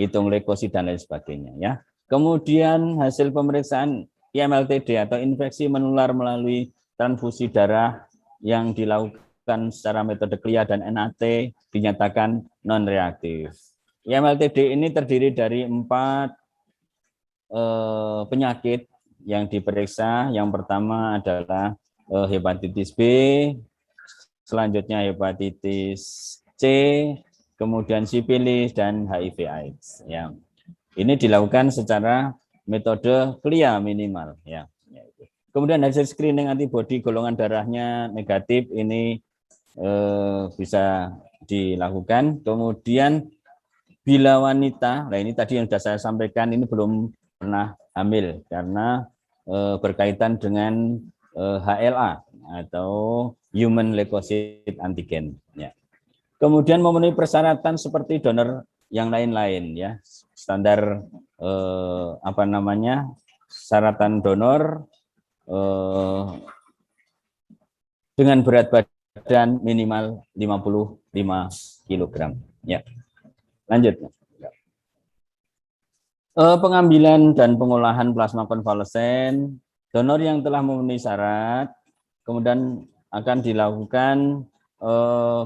hitung leukosit dan lain sebagainya ya. Kemudian hasil pemeriksaan IMLTD atau infeksi menular melalui transfusi darah yang dilakukan secara metode CLIA dan NAT dinyatakan non reaktif. IMLTD ini terdiri dari 4 penyakit yang diperiksa. Yang pertama adalah hepatitis B, selanjutnya hepatitis C, kemudian sifilis dan HIV/AIDS. Ya. Ini dilakukan secara metode CLIA minimal. Ya. Kemudian hasil screening antibodi golongan darahnya negatif, ini bisa dilakukan. Kemudian bila wanita, nah ini tadi yang sudah saya sampaikan, ini belum pernah hamil karena berkaitan dengan HLA atau human leukocyte antigen. Ya. Kemudian memenuhi persyaratan seperti donor yang lain-lain ya, standar syaratan donor dengan berat badan minimal 55 kg. Ya. Lanjut. Pengambilan dan pengolahan plasma konvalesen, donor yang telah memenuhi syarat, kemudian akan dilakukan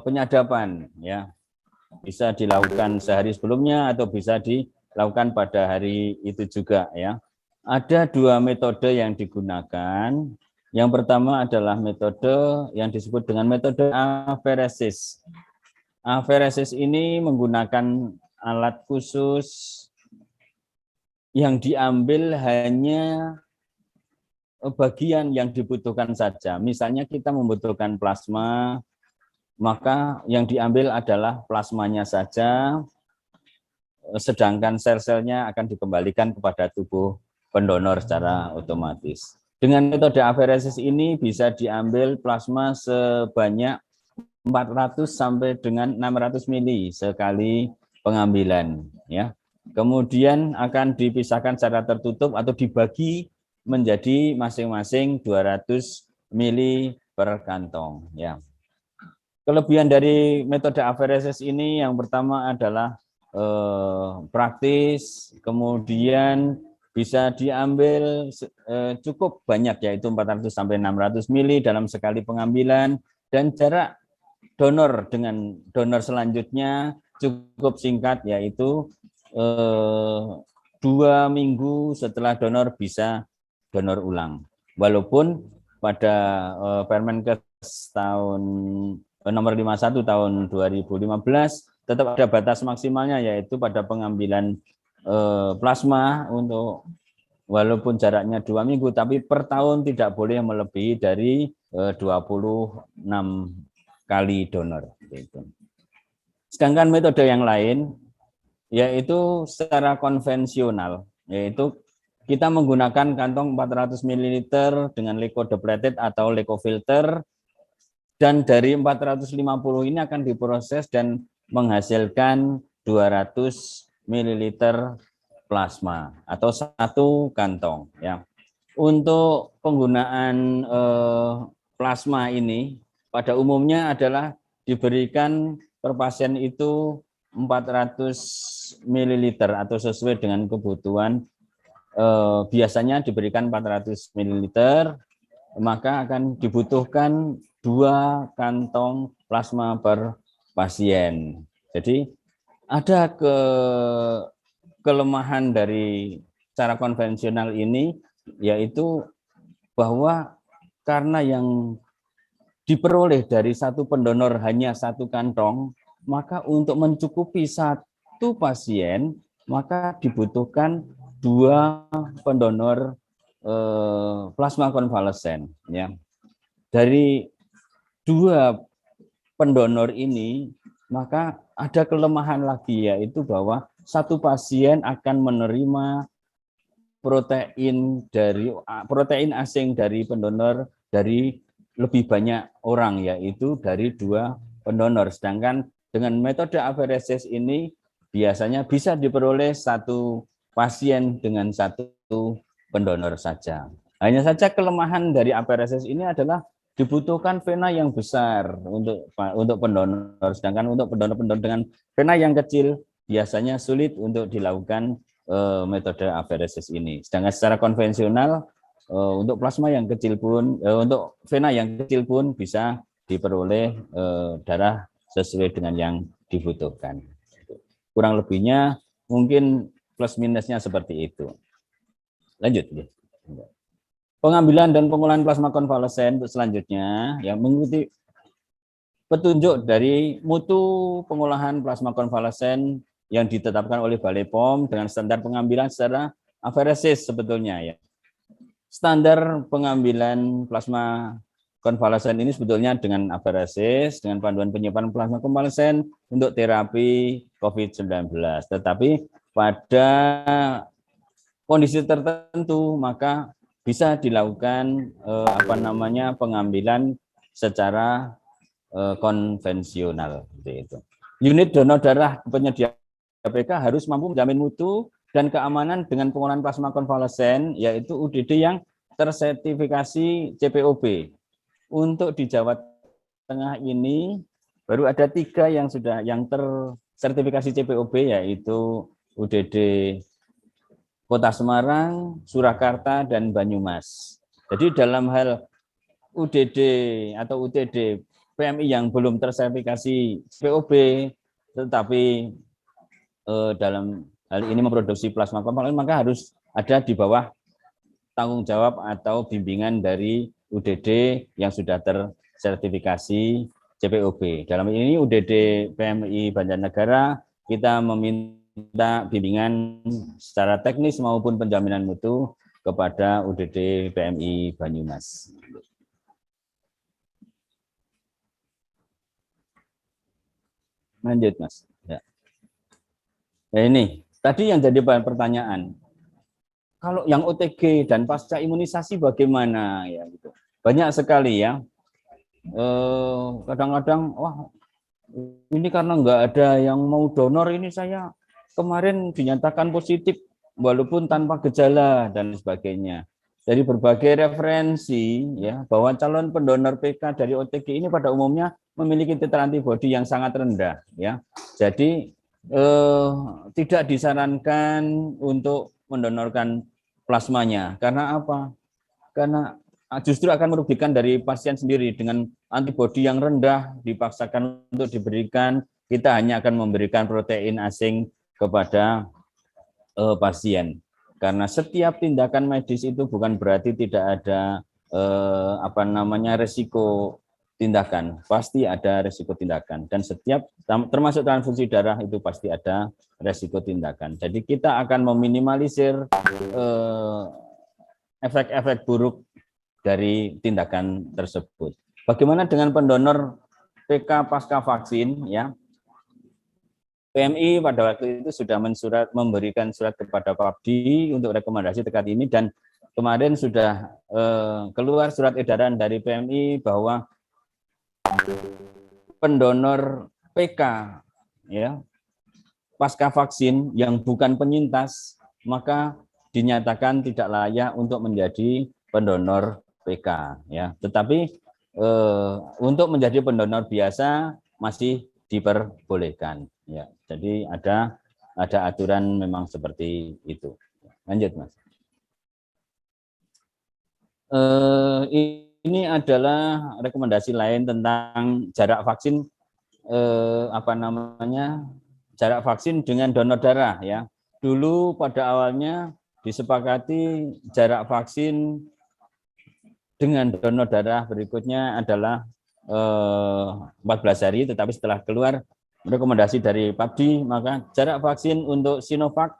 penyadapan, ya, bisa dilakukan sehari sebelumnya atau bisa dilakukan pada hari itu juga, ya. Ada 2 metode yang digunakan. Yang pertama adalah metode yang disebut dengan metode aferesis. Aferesis ini menggunakan alat khusus yang diambil hanya bagian yang dibutuhkan saja. Misalnya kita membutuhkan plasma, maka yang diambil adalah plasmanya saja, sedangkan sel-selnya akan dikembalikan kepada tubuh pendonor secara otomatis. Dengan metode aferesis ini bisa diambil plasma sebanyak 400 sampai dengan 600 mili sekali pengambilan, ya. Kemudian akan dipisahkan secara tertutup atau dibagi menjadi masing-masing 200 mili per kantong, ya. Kelebihan dari metode aferesis ini yang pertama adalah praktis, kemudian bisa diambil cukup banyak, yaitu 400 sampai 600 mili dalam sekali pengambilan, dan jarak donor dengan donor selanjutnya cukup singkat, yaitu 2 minggu setelah donor bisa donor ulang. Walaupun pada Permenkes tahun nomor 51 tahun 2015 tetap ada batas maksimalnya, yaitu pada pengambilan plasma untuk walaupun jaraknya 2 minggu, tapi per tahun tidak boleh melebihi dari 26 kali donor. Gitu. Sedangkan metode yang lain yaitu secara konvensional, yaitu kita menggunakan kantong 400 ml dengan leukodepleted atau leukofilter, dan dari 450 ini akan diproses dan menghasilkan 200 ml plasma atau satu kantong. Ya. Untuk penggunaan plasma ini pada umumnya adalah diberikan per pasien itu 400 ml atau sesuai dengan kebutuhan, biasanya diberikan 400 ml, maka akan dibutuhkan 2 kantong plasma per pasien. Jadi ada kelemahan dari cara konvensional ini, yaitu bahwa karena yang diperoleh dari satu pendonor hanya 1 kantong, maka untuk mencukupi 1 pasien, maka dibutuhkan 2 pendonor plasma konvalesen. Ya. Dari 2 pendonor ini, maka ada kelemahan lagi, yaitu bahwa 1 pasien akan menerima protein asing dari pendonor dari lebih banyak orang, yaitu dari 2 pendonor. Sedangkan dengan metode aferesis ini biasanya bisa diperoleh 1 pasien dengan 1 pendonor saja. Hanya saja kelemahan dari aferesis ini adalah dibutuhkan vena yang besar untuk pendonor, sedangkan untuk pendonor dengan vena yang kecil biasanya sulit untuk dilakukan metode aferesis ini. Sedangkan secara konvensional untuk plasma yang kecil pun, untuk vena yang kecil pun bisa diperoleh darah sesuai dengan yang dibutuhkan. Kurang lebihnya mungkin plus minusnya seperti itu. Lanjut. Pengambilan dan pengolahan plasma konvalesen untuk selanjutnya yang mengikuti petunjuk dari mutu pengolahan plasma konvalesen yang ditetapkan oleh Balai POM dengan standar pengambilan secara aferesis sebetulnya ya. Standar pengambilan plasma konvalesen ini sebetulnya dengan aferesis, dengan panduan penyimpanan plasma konvalesen untuk terapi COVID-19. Tetapi pada kondisi tertentu maka bisa dilakukan pengambilan secara konvensional. Itu. Unit donor darah penyedia PK harus mampu menjamin mutu dan keamanan dengan pengolahan plasma konvalesen, yaitu UDD yang tersertifikasi CPOB. Untuk di Jawa Tengah ini baru ada 3 yang tersertifikasi CPOB, yaitu UDD Kota Semarang, Surakarta, dan Banyumas. Jadi dalam hal UDD atau UTD PMI yang belum tersertifikasi CPOB, tetapi dalam hal ini memproduksi plasma konvalesen, maka harus ada di bawah tanggung jawab atau bimbingan dari UDD yang sudah tersertifikasi CPOB. Dalam ini UDD PMI Banjarnegara, kita meminta bimbingan secara teknis maupun penjaminan mutu kepada UDD PMI Banyumas. Lanjut, Mas. Ya. Nah, ini tadi yang jadi bahan pertanyaan. Kalau yang OTG dan pasca imunisasi bagaimana ya gitu. Banyak sekali ya. Kadang-kadang wah ini karena nggak ada yang mau donor, ini saya kemarin dinyatakan positif walaupun tanpa gejala dan sebagainya. Dari berbagai referensi ya bahwa calon pendonor PK dari OTG ini pada umumnya memiliki titer antibodi yang sangat rendah ya. Jadi tidak disarankan untuk mendonorkan plasmanya. Karena apa? Karena justru akan merugikan dari pasien sendiri. Dengan antibodi yang rendah dipaksakan untuk diberikan, kita hanya akan memberikan protein asing kepada pasien. Karena setiap tindakan medis itu bukan berarti tidak ada resiko tindakan. Pasti ada resiko tindakan. Dan setiap termasuk transfusi darah itu pasti ada resiko tindakan. Jadi kita akan meminimalisir efek-efek buruk dari tindakan tersebut. Bagaimana dengan pendonor PK pasca vaksin, ya, PMI pada waktu itu sudah memberikan surat kepada Papdi untuk rekomendasi terkait ini, dan kemarin sudah keluar surat edaran dari PMI bahwa pendonor PK, ya, pasca vaksin yang bukan penyintas maka dinyatakan tidak layak untuk menjadi pendonor PK, ya. Tetapi untuk menjadi pendonor biasa masih diperbolehkan, ya. Jadi ada aturan memang seperti itu. Lanjut, Mas. Ini adalah rekomendasi lain tentang jarak vaksin, jarak vaksin dengan donor darah, ya. Dulu pada awalnya disepakati jarak vaksin dengan donor darah berikutnya adalah 14 hari, tetapi setelah keluar rekomendasi dari Papdi, maka jarak vaksin untuk Sinovac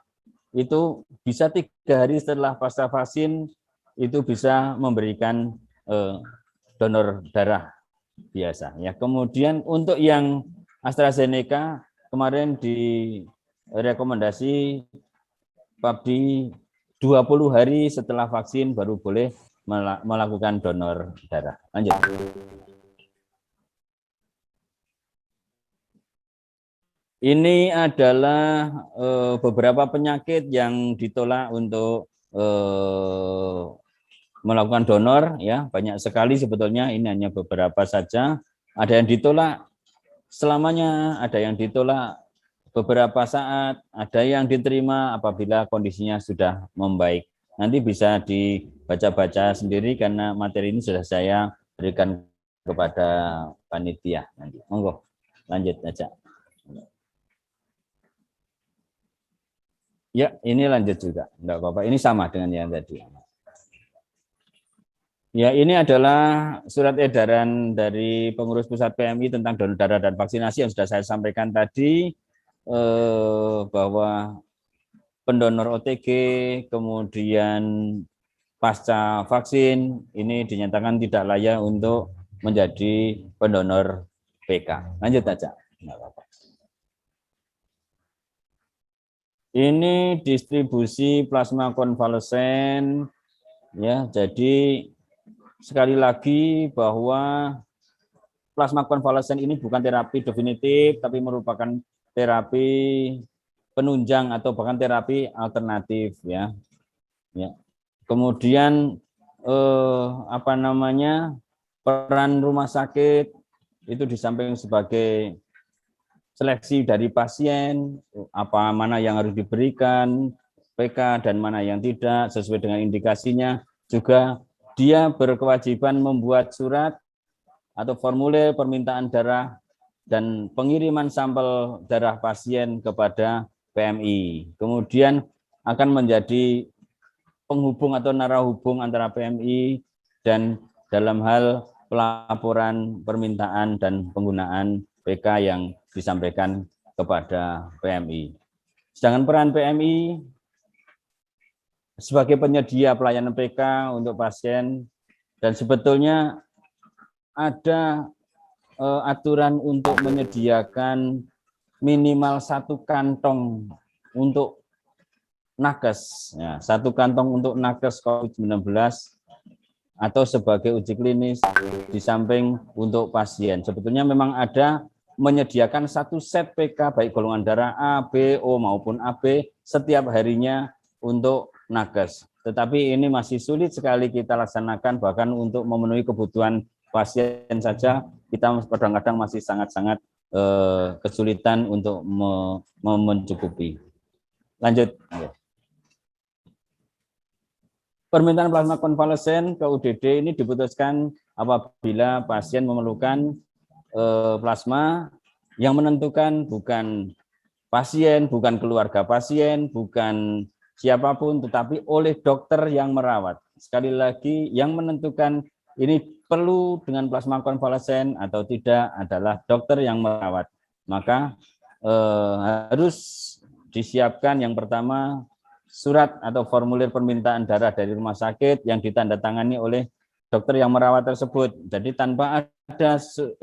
itu bisa 3 hari setelah pasca vaksin itu bisa memberikan donor darah biasa, ya. Kemudian untuk yang AstraZeneca kemarin di rekomendasi Papdi 20 hari setelah vaksin baru boleh melakukan donor darah. Lanjut. Ini adalah beberapa penyakit yang ditolak untuk melakukan donor, ya, banyak sekali sebetulnya, ini hanya beberapa saja. Ada yang ditolak selamanya, ada yang ditolak beberapa saat, ada yang diterima apabila kondisinya sudah membaik. Nanti bisa dibaca-baca sendiri karena materi ini sudah saya berikan kepada panitia. Nanti monggo lanjut aja. Ya, ini lanjut juga, enggak apa-apa. Ini sama dengan yang tadi. Ya, ini adalah surat edaran dari pengurus pusat PMI tentang donor darah dan vaksinasi yang sudah saya sampaikan tadi, bahwa pendonor OTG kemudian pasca vaksin ini dinyatakan tidak layak untuk menjadi pendonor PK. Lanjut aja. Enggak apa-apa. Ini distribusi plasma konvalesen, ya. Jadi sekali lagi bahwa plasma konvalesen ini bukan terapi definitif, tapi merupakan terapi penunjang atau bahkan terapi alternatif, ya. Ya. Kemudian peran rumah sakit itu di samping sebagai seleksi dari pasien, mana yang harus diberikan PK dan mana yang tidak sesuai dengan indikasinya, juga dia berkewajiban membuat surat atau formulir permintaan darah dan pengiriman sampel darah pasien kepada PMI. Kemudian akan menjadi penghubung atau narahubung antara PMI dan dalam hal pelaporan permintaan dan penggunaan PK yang disampaikan kepada PMI. Sedangkan peran PMI sebagai penyedia pelayanan PK untuk pasien, dan sebetulnya ada aturan untuk menyediakan minimal 1 kantong untuk nakes, ya, 1 kantong untuk nakes COVID-19 atau sebagai uji klinis di samping untuk pasien. Sebetulnya memang ada menyediakan 1 set PK baik golongan darah A, B, O maupun AB setiap harinya untuk nakes. Tetapi ini masih sulit sekali kita laksanakan, bahkan untuk memenuhi kebutuhan pasien saja kita kadang-kadang masih sangat-sangat kesulitan untuk mencukupi. Lanjut. Permintaan plasma konvalesen ke UDD ini diputuskan apabila pasien memerlukan plasma, yang menentukan bukan pasien, bukan keluarga pasien, bukan siapapun, tetapi oleh dokter yang merawat. Sekali lagi, yang menentukan ini perlu dengan plasma konvalesen atau tidak adalah dokter yang merawat. Maka harus disiapkan yang pertama surat atau formulir permintaan darah dari rumah sakit yang ditandatangani oleh dokter yang merawat tersebut. Jadi tanpa ada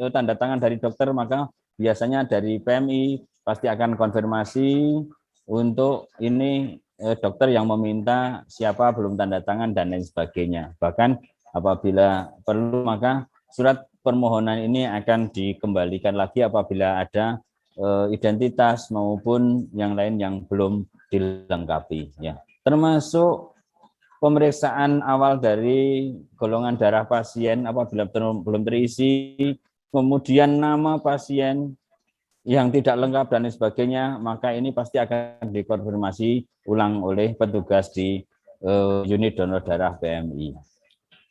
tanda tangan dari dokter, maka biasanya dari PMI pasti akan konfirmasi untuk ini dokter yang meminta siapa belum tanda tangan dan lain sebagainya. Bahkan apabila perlu maka surat permohonan ini akan dikembalikan lagi apabila ada identitas maupun yang lain yang belum dilengkapi, ya. Termasuk pemeriksaan awal dari golongan darah pasien apabila belum terisi, kemudian nama pasien yang tidak lengkap dan lain sebagainya, maka ini pasti akan dikonfirmasi ulang oleh petugas di unit donor darah PMI.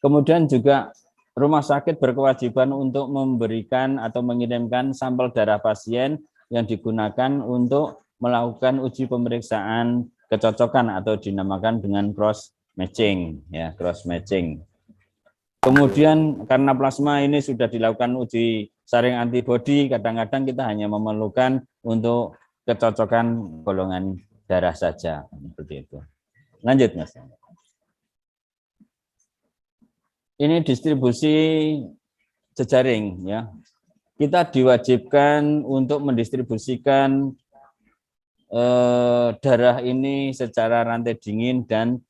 Kemudian juga rumah sakit berkewajiban untuk memberikan atau mengirimkan sampel darah pasien yang digunakan untuk melakukan uji pemeriksaan kecocokan atau dinamakan dengan cross matching, ya, cross matching. Kemudian karena plasma ini sudah dilakukan uji saring antibodi, kadang-kadang kita hanya memerlukan untuk kecocokan golongan darah saja, seperti itu. Lanjut, Mas. Ini distribusi jejaring, ya. Kita diwajibkan untuk mendistribusikan darah ini secara rantai dingin dan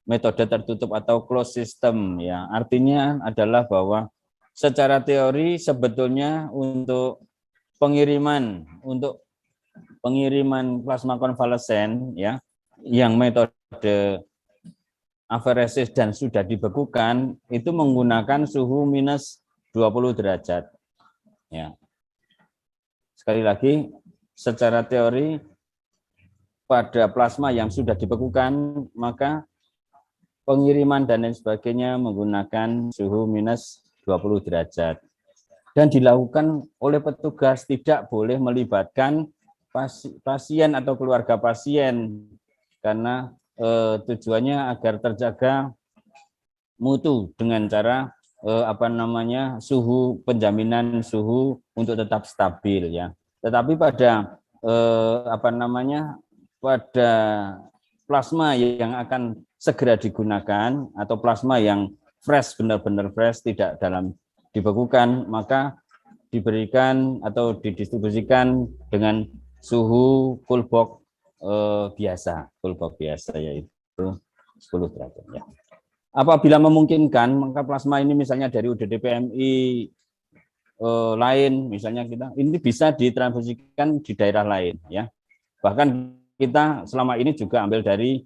metode tertutup atau closed system, ya. Artinya adalah bahwa secara teori sebetulnya untuk pengiriman plasma konvalesen, ya, yang metode aferesis dan sudah dibekukan itu menggunakan suhu minus 20 derajat. Ya. Sekali lagi, secara teori pada plasma yang sudah dibekukan maka pengiriman dan lain sebagainya menggunakan suhu minus 20 derajat. Dan dilakukan oleh petugas, tidak boleh melibatkan pasien atau keluarga pasien karena tujuannya agar terjaga mutu dengan cara suhu, penjaminan suhu untuk tetap stabil, ya. Tetapi pada pada plasma yang akan segera digunakan atau plasma yang fresh, benar-benar fresh, tidak dalam dibekukan, maka diberikan atau didistribusikan dengan suhu cool box biasa, yaitu 10 derajat, ya. Apabila memungkinkan, maka plasma ini misalnya dari UDD PMI lain, misalnya ini bisa ditransfusikan di daerah lain, ya. Bahkan kita selama ini juga ambil dari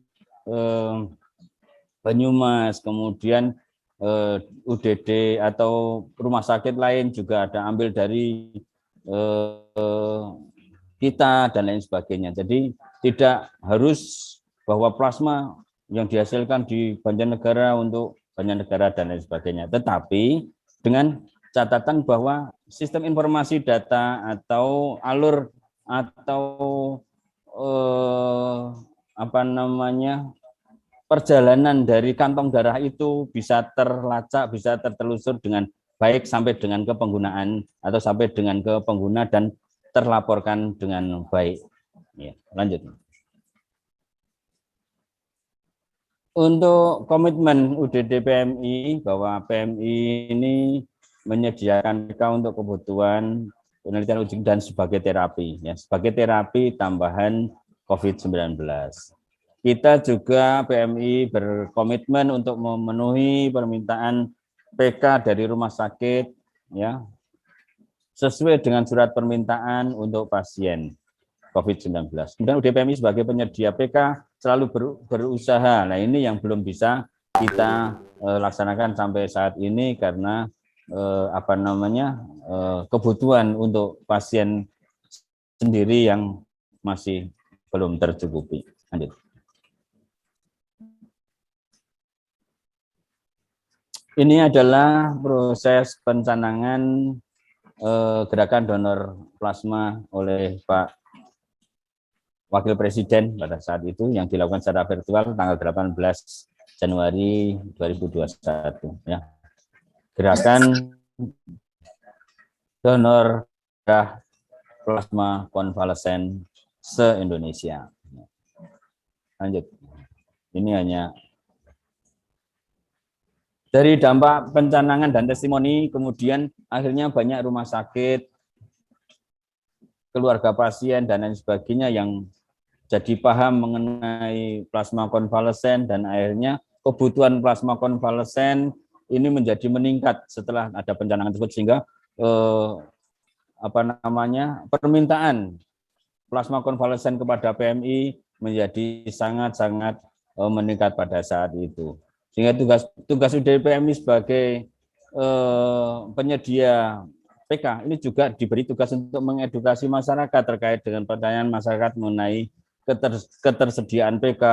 Banyumas, kemudian UDD atau rumah sakit lain juga ada ambil dari kita dan lain sebagainya. Jadi tidak harus bahwa plasma yang dihasilkan di Banjarnegara untuk Banjarnegara dan lain sebagainya. Tetapi dengan catatan bahwa sistem informasi data atau alur atau perjalanan dari kantong darah itu bisa terlacak, bisa tertelusur dengan baik sampai dengan ke penggunaan atau sampai dengan ke pengguna dan terlaporkan dengan baik. Ya, lanjut. Untuk komitmen UDD PMI bahwa PMI ini menyediakan mereka untuk kebutuhan penelitian uji dan sebagai terapi, ya, sebagai terapi tambahan COVID-19. Kita juga PMI berkomitmen untuk memenuhi permintaan PK dari rumah sakit, ya, sesuai dengan surat permintaan untuk pasien COVID-19. Kemudian UDPMI sebagai penyedia PK selalu berusaha. Nah, ini yang belum bisa kita laksanakan sampai saat ini karena kebutuhan untuk pasien sendiri yang masih belum tercukupi. Lanjut. Ini adalah proses pencanangan gerakan donor plasma oleh Pak Wakil Presiden pada saat itu yang dilakukan secara virtual tanggal 18 Januari 2021, ya. Gerakan donor darah plasma konvalesen se-Indonesia. Lanjut. Ini hanya Dari dampak pencanangan dan testimoni, kemudian akhirnya banyak rumah sakit, keluarga pasien, dan lain sebagainya yang jadi paham mengenai plasma konvalesen, dan akhirnya kebutuhan plasma konvalesen ini menjadi meningkat setelah ada pencanangan tersebut, sehingga permintaan plasma konvalesen kepada PMI menjadi sangat-sangat meningkat pada saat itu. Sehingga tugas UDD PMI sebagai penyedia PK ini juga diberi tugas untuk mengedukasi masyarakat terkait dengan pertanyaan masyarakat mengenai ketersediaan PK,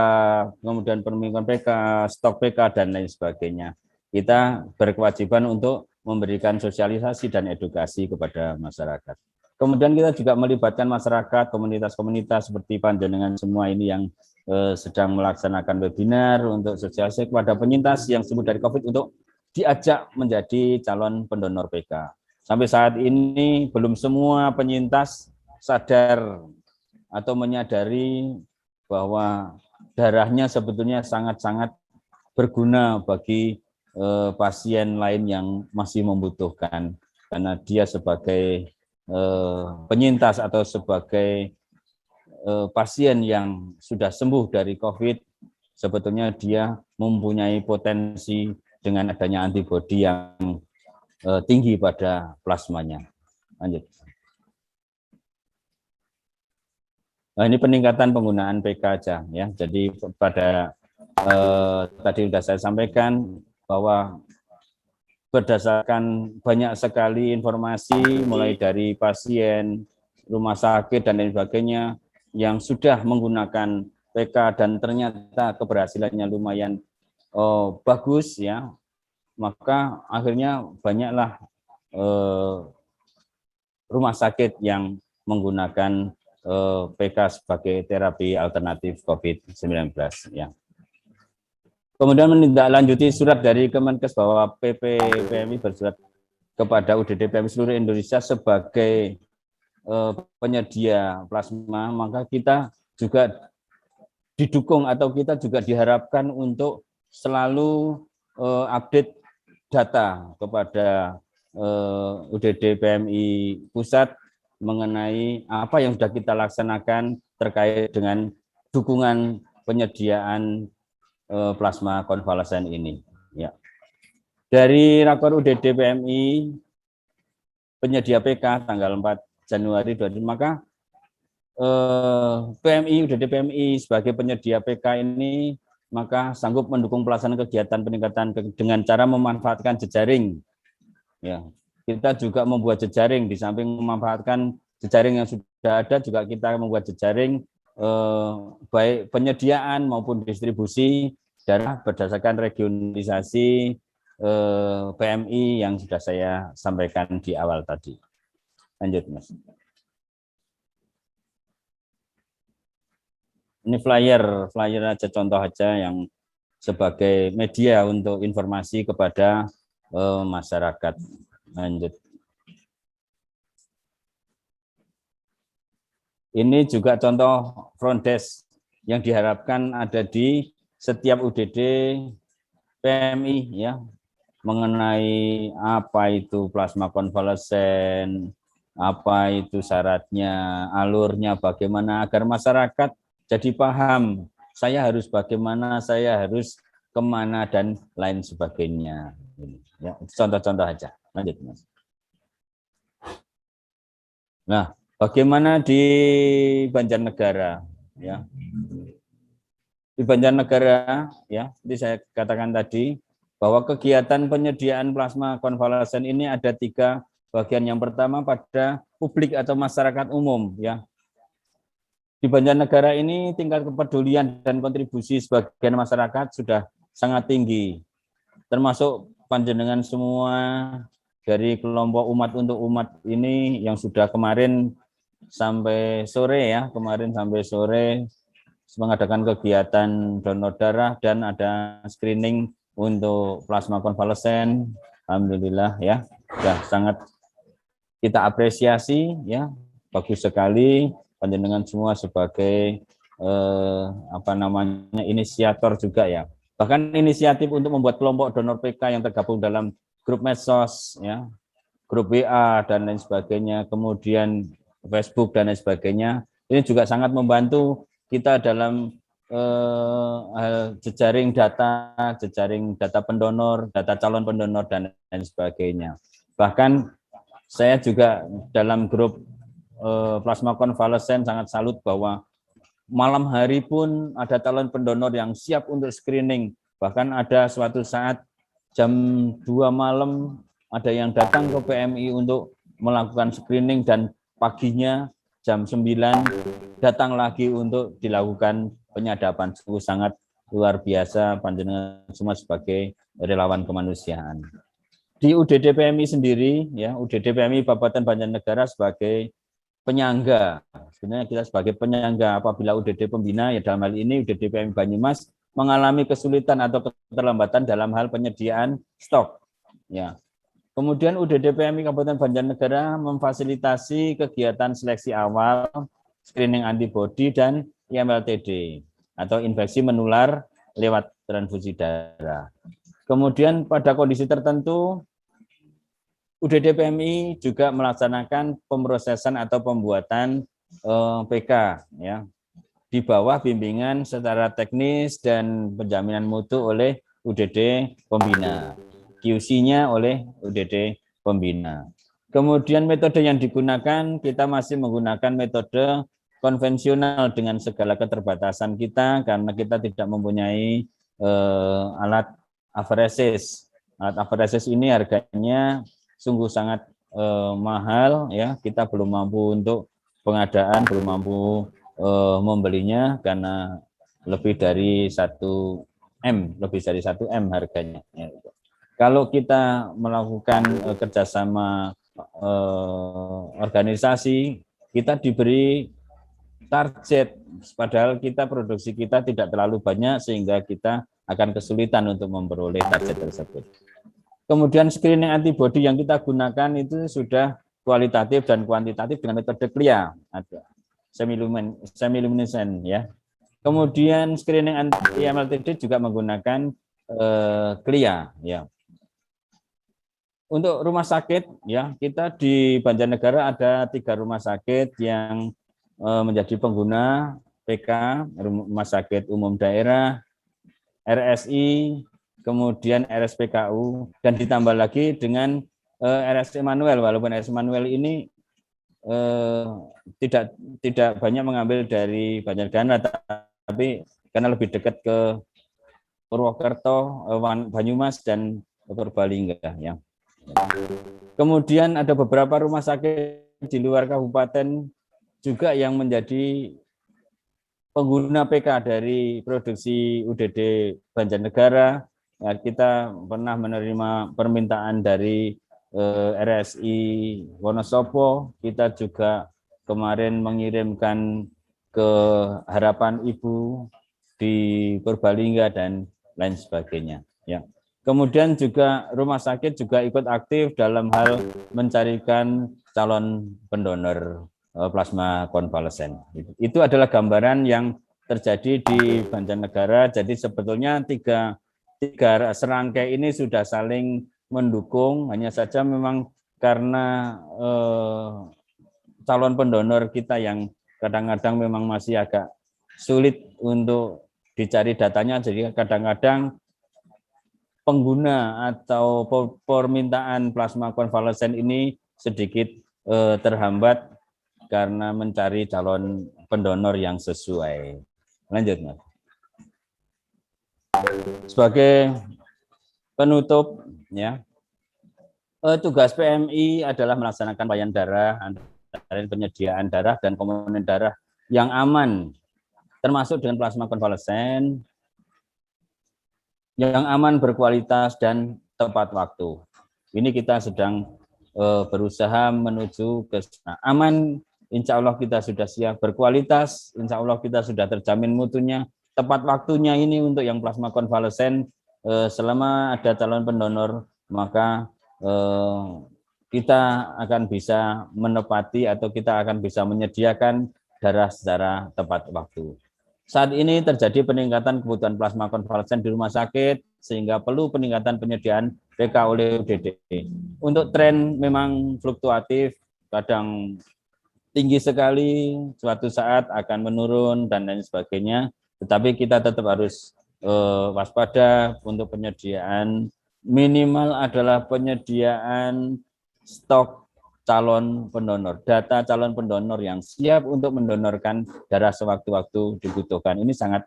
kemudian permintaan PK, stok PK, dan lain sebagainya. Kita berkewajiban untuk memberikan sosialisasi dan edukasi kepada masyarakat. Kemudian kita juga melibatkan masyarakat, komunitas-komunitas seperti panjenengan semua ini yang sedang melaksanakan webinar untuk sosialisasi kepada penyintas yang sembuh dari COVID untuk diajak menjadi calon pendonor PK. Sampai saat ini belum semua penyintas sadar atau menyadari bahwa darahnya sebetulnya sangat-sangat berguna bagi pasien lain yang masih membutuhkan, karena dia sebagai penyintas atau sebagai pasien yang sudah sembuh dari COVID, sebetulnya dia mempunyai potensi dengan adanya antibodi yang tinggi pada plasmanya. Lanjut. Nah, ini peningkatan penggunaan PK aja ya. Jadi pada tadi sudah saya sampaikan bahwa berdasarkan banyak sekali informasi mulai dari pasien, rumah sakit, dan lain sebagainya yang sudah menggunakan PK dan ternyata keberhasilannya lumayan bagus ya, maka akhirnya banyaklah rumah sakit yang menggunakan PK sebagai terapi alternatif COVID-19 ya. Kemudian menindaklanjuti surat dari Kemenkes bahwa PP PMI bersurat kepada UDD PMI seluruh Indonesia sebagai penyedia plasma, maka kita juga didukung atau kita juga diharapkan untuk selalu update data kepada UDD PMI pusat mengenai apa yang sudah kita laksanakan terkait dengan dukungan penyediaan plasma konvalesen ini ya. Dari rakor UDD PMI penyedia PK tanggal 4 Januari 2020, maka PMI UDD PMI sebagai penyedia PK ini maka sanggup mendukung pelaksanaan kegiatan peningkatan dengan cara memanfaatkan jejaring ya. Kita juga membuat jejaring, di samping memanfaatkan jejaring yang sudah ada juga kita membuat jejaring baik penyediaan maupun distribusi darah berdasarkan regionalisasi PMI yang sudah saya sampaikan di awal tadi. Lanjut, Mas. Ini flyer aja, contoh aja yang sebagai media untuk informasi kepada masyarakat. Lanjut. Ini juga contoh front desk yang diharapkan ada di setiap UDD PMI ya, mengenai apa itu plasma konvalesen, apa itu syaratnya, alurnya bagaimana, agar masyarakat jadi paham saya harus bagaimana, saya harus kemana, dan lain sebagainya. Ya, contoh-contoh aja. Lanjut, Mas. Nah, bagaimana di Banjarnegara ya? Di Banjarnegara ya, seperti saya katakan tadi bahwa kegiatan penyediaan plasma konvalesen ini ada 3 bagian. Yang pertama pada publik atau masyarakat umum ya. Di Banjarnegara ini tingkat kepedulian dan kontribusi sebagian masyarakat sudah sangat tinggi, termasuk panjenengan semua dari kelompok umat untuk umat ini yang sudah kemarin sampai sore ya, mengadakan kegiatan donor darah dan ada screening untuk plasma konvalesen. Alhamdulillah ya, sudah sangat kita apresiasi ya, bagus sekali panjenengan semua sebagai inisiator juga ya Bahkan inisiatif untuk membuat kelompok donor PK yang tergabung dalam grup medsos, ya, grup WA dan lain sebagainya, kemudian Facebook dan lain sebagainya, ini juga sangat membantu kita dalam jejaring data pendonor, data calon pendonor dan lain sebagainya. Bahkan saya juga dalam grup plasma konvalesen sangat salut bahwa malam hari pun ada calon pendonor yang siap untuk screening. Bahkan ada suatu saat jam 2 malam ada yang datang ke PMI untuk melakukan screening dan paginya jam 9 datang lagi untuk dilakukan penyadapan. Sungguh sangat luar biasa panjenengan semua sebagai relawan kemanusiaan. Di UDD PMI sendiri, ya, UDD PMI Kabupaten Banjarnegara sebagai penyangga. Sebenarnya kita sebagai penyangga apabila UDD pembina, ya dalam hal ini UDD PMI Banyumas mengalami kesulitan atau keterlambatan dalam hal penyediaan stok. Ya. Kemudian UDD PMI Kabupaten Banjarnegara memfasilitasi kegiatan seleksi awal, screening antibodi dan IMLTD atau infeksi menular lewat transfusi darah. Kemudian pada kondisi tertentu UDD PMI juga melaksanakan pemrosesan atau pembuatan PK, ya, di bawah bimbingan secara teknis dan penjaminan mutu oleh UDD pembina, QC-nya oleh UDD pembina. Kemudian metode yang digunakan, kita masih menggunakan metode konvensional dengan segala keterbatasan kita karena kita tidak mempunyai alat aferesis. Alat aferesis ini harganya sungguh sangat mahal, ya, kita belum mampu untuk pengadaan, belum mampu membelinya karena lebih dari 1M harganya. Ya. Kalau kita melakukan kerjasama organisasi, kita diberi target, padahal kita produksi kita tidak terlalu banyak sehingga kita akan kesulitan untuk memperoleh target tersebut. Kemudian screening antibodi yang kita gunakan itu sudah kualitatif dan kuantitatif dengan metode CLIA, ada semiluminescent, ya. Kemudian screening IMLTD juga menggunakan CLIA, ya. Untuk rumah sakit, ya, kita di Banjarnegara ada 3 rumah sakit yang menjadi pengguna PK, Rumah Sakit Umum Daerah, RSI, kemudian RSPKU, dan ditambah lagi dengan RSC Manuel, walaupun RSC Manuel ini tidak banyak mengambil dari Banjarnegara, tapi karena lebih dekat ke Purwokerto, Banyumas, dan Purbalingga, ya. Kemudian ada beberapa rumah sakit di luar kabupaten juga yang menjadi pengguna PK dari produksi UDD Banjarnegara. Ya, kita pernah menerima permintaan dari RSI Wonosobo, kita juga kemarin mengirimkan ke Harapan Ibu di Purbalingga dan lain sebagainya, ya. Kemudian juga rumah sakit juga ikut aktif dalam hal mencarikan calon pendonor plasma konvalesen. Itu adalah gambaran yang terjadi di Banjarnegara. Jadi sebetulnya tiga serangkai ini sudah saling mendukung, hanya saja memang karena calon pendonor kita yang kadang-kadang memang masih agak sulit untuk dicari datanya, jadi kadang-kadang pengguna atau permintaan plasma konvalesen ini sedikit terhambat karena mencari calon pendonor yang sesuai. Lanjut, Mas. Sebagai penutup, ya, tugas PMI adalah melaksanakan pelayanan darah, antara penyediaan darah dan komponen darah yang aman, termasuk dengan plasma konvalesen yang aman, berkualitas, dan tepat waktu. Ini kita sedang berusaha menuju ke sana. Aman, insya Allah kita sudah siap. Berkualitas, insya Allah kita sudah terjamin mutunya. Tepat waktunya ini untuk yang plasma konvalesen, selama ada calon pendonor, maka kita akan bisa menepati atau kita akan bisa menyediakan darah secara tepat waktu. saat ini terjadi peningkatan kebutuhan plasma konvalesen di rumah sakit sehingga perlu peningkatan penyediaan PK oleh UDD. Untuk tren memang fluktuatif, kadang tinggi sekali, suatu saat akan menurun dan lain sebagainya. Tetapi kita tetap harus waspada untuk penyediaan, minimal adalah penyediaan stok calon pendonor, data calon pendonor yang siap untuk mendonorkan darah sewaktu-waktu dibutuhkan. Ini sangat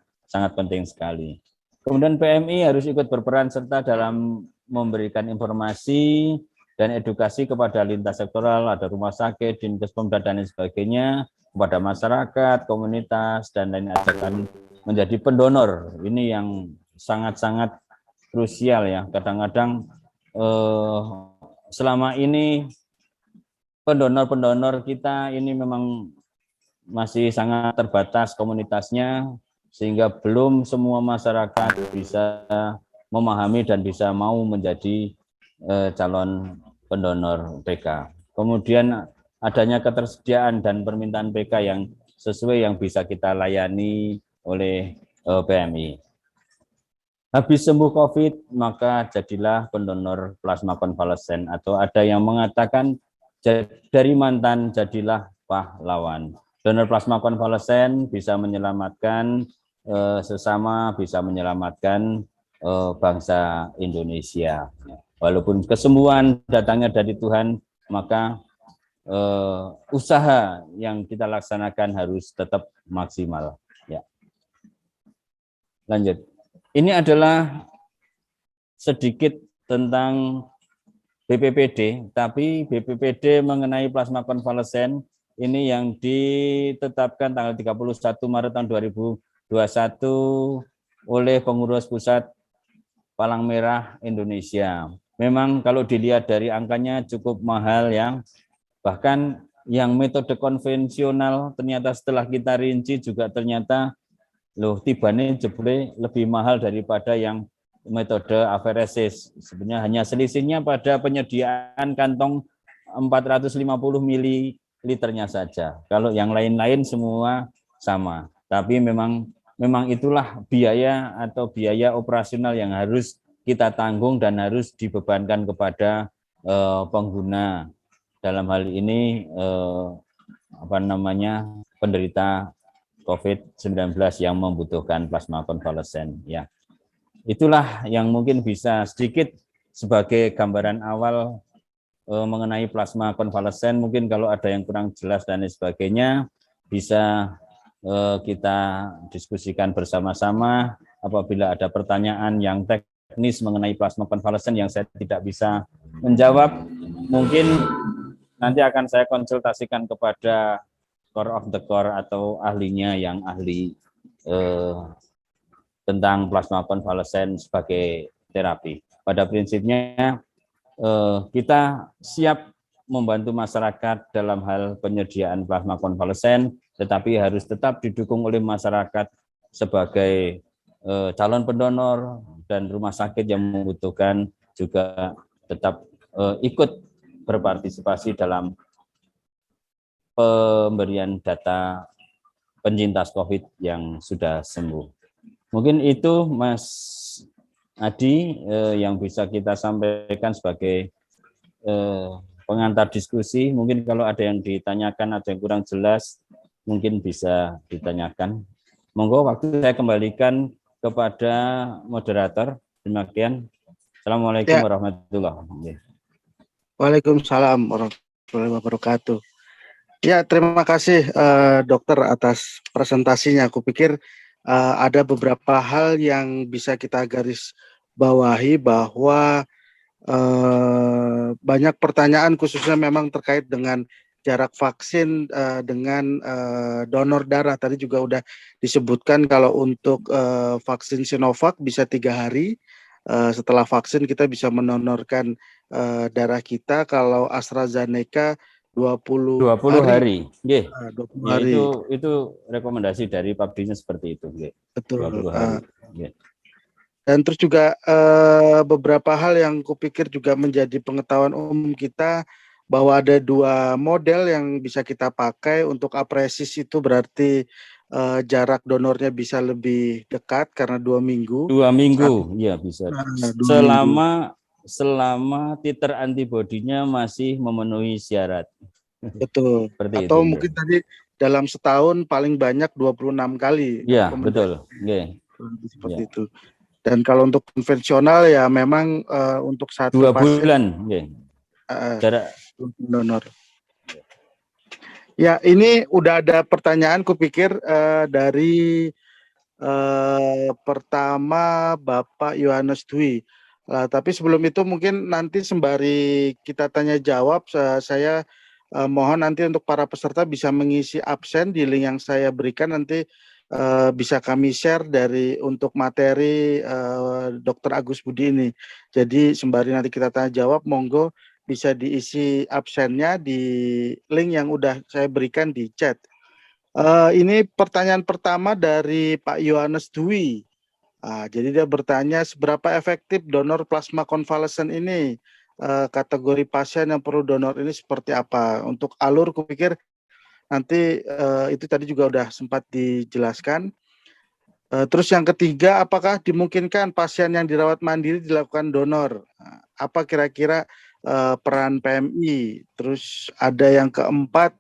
penting sekali. Kemudian PMI harus ikut berperan serta dalam memberikan informasi dan edukasi kepada lintas sektoral, ada rumah sakit, dinkes Pemda dan lain sebagainya, kepada masyarakat, komunitas, dan lain akan menjadi pendonor. Ini yang sangat-sangat krusial ya. Kadang-kadang selama ini pendonor-pendonor kita ini memang masih sangat terbatas komunitasnya, sehingga belum semua masyarakat bisa memahami dan bisa mau menjadi calon pendonor PK. Kemudian adanya ketersediaan dan permintaan PK yang sesuai yang bisa kita layani oleh PMI. Habis sembuh COVID, maka jadilah pendonor plasma konvalesen, atau ada yang mengatakan dari mantan jadilah pahlawan. Donor plasma konvalesen bisa menyelamatkan sesama, bisa menyelamatkan bangsa Indonesia. Walaupun kesembuhan datangnya dari Tuhan, maka usaha yang kita laksanakan harus tetap maksimal. Ya. Lanjut. Ini adalah sedikit tentang BPPD, tapi BPPD mengenai plasma konvalesen ini yang ditetapkan tanggal 31 Maret tahun 2021 oleh Pengurus Pusat Palang Merah Indonesia. Memang kalau dilihat dari angkanya cukup mahal ya, bahkan yang metode konvensional ternyata setelah kita rinci juga ternyata loh tibane jebule lebih mahal daripada yang metode aferesis. Sebenarnya hanya selisihnya pada penyediaan kantong 450 ml saja. Kalau yang lain-lain semua sama. Tapi memang itulah biaya atau biaya operasional yang harus kita tanggung dan harus dibebankan kepada pengguna. Dalam hal ini penderita COVID-19 yang membutuhkan plasma konvalesen ya. Itulah yang mungkin bisa sedikit sebagai gambaran awal mengenai plasma konvalesen. Mungkin kalau ada yang kurang jelas dan lain sebagainya bisa kita diskusikan bersama-sama. Apabila ada pertanyaan yang teknis mengenai plasma konvalesen yang saya tidak bisa menjawab, mungkin nanti akan saya konsultasikan kepada core of the core atau ahlinya yang ahli tentang plasma konvalesen sebagai terapi. Pada prinsipnya kita siap membantu masyarakat dalam hal penyediaan plasma konvalesen, tetapi harus tetap didukung oleh masyarakat sebagai calon pendonor, dan rumah sakit yang membutuhkan juga tetap ikut berpartisipasi dalam pemberian data penyintas COVID yang sudah sembuh. Mungkin itu Mas Adi yang bisa kita sampaikan sebagai pengantar diskusi. Mungkin kalau ada yang ditanyakan, ada yang kurang jelas, mungkin bisa ditanyakan. Monggo waktu saya kembalikan kepada moderator. Demikian. Assalamualaikum warahmatullahi wabarakatuh. Waalaikumsalam warahmatullahi wabarakatuh. Ya, terima kasih dokter atas presentasinya. Aku pikir ada beberapa hal yang bisa kita garis bawahi bahwa banyak pertanyaan khususnya memang terkait dengan jarak vaksin dengan donor darah. Tadi juga udah disebutkan kalau untuk vaksin Sinovac bisa 3 hari setelah vaksin kita bisa mendonorkan darah kita. Kalau AstraZeneca 20 hari. Yeah. 20 hari. Itu rekomendasi dari PABD-nya seperti itu. Yeah. Betul. 20 hari. Yeah. Dan terus juga beberapa hal yang kupikir juga menjadi pengetahuan umum kita, bahwa ada 2 model yang bisa kita pakai. Untuk apresis itu berarti jarak donornya bisa lebih dekat karena 2 minggu. 2 minggu, ya bisa. Nah, 2 minggu. Selama titer antibodinya masih memenuhi syarat. Betul. Seperti Atau itu, mungkin tadi dalam setahun paling banyak 26 kali. ya, betul. Ya. Seperti Ya. itu. Dan kalau untuk konvensional ya memang untuk 2 satu pasien bulan, ya. Jarak donor. Ya, ini udah ada pertanyaan kupikir dari pertama Bapak Yohanes Dwi. Tapi sebelum itu mungkin nanti sembari kita tanya jawab, saya mohon nanti untuk para peserta bisa mengisi absen di link yang saya berikan, nanti bisa kami share untuk materi Dr. Agus Budi ini. Jadi sembari nanti kita tanya jawab, monggo bisa diisi absennya di link yang udah saya berikan di chat. Ini pertanyaan pertama dari Pak Yohanes Dwi. Jadi dia bertanya seberapa efektif donor plasma konvalesen ini, kategori pasien yang perlu donor ini seperti apa. Untuk alur kupikir nanti itu tadi juga udah sempat dijelaskan. Terus yang ketiga, apakah dimungkinkan pasien yang dirawat mandiri dilakukan donor? Apa kira-kira peran PMI? Terus ada yang keempat,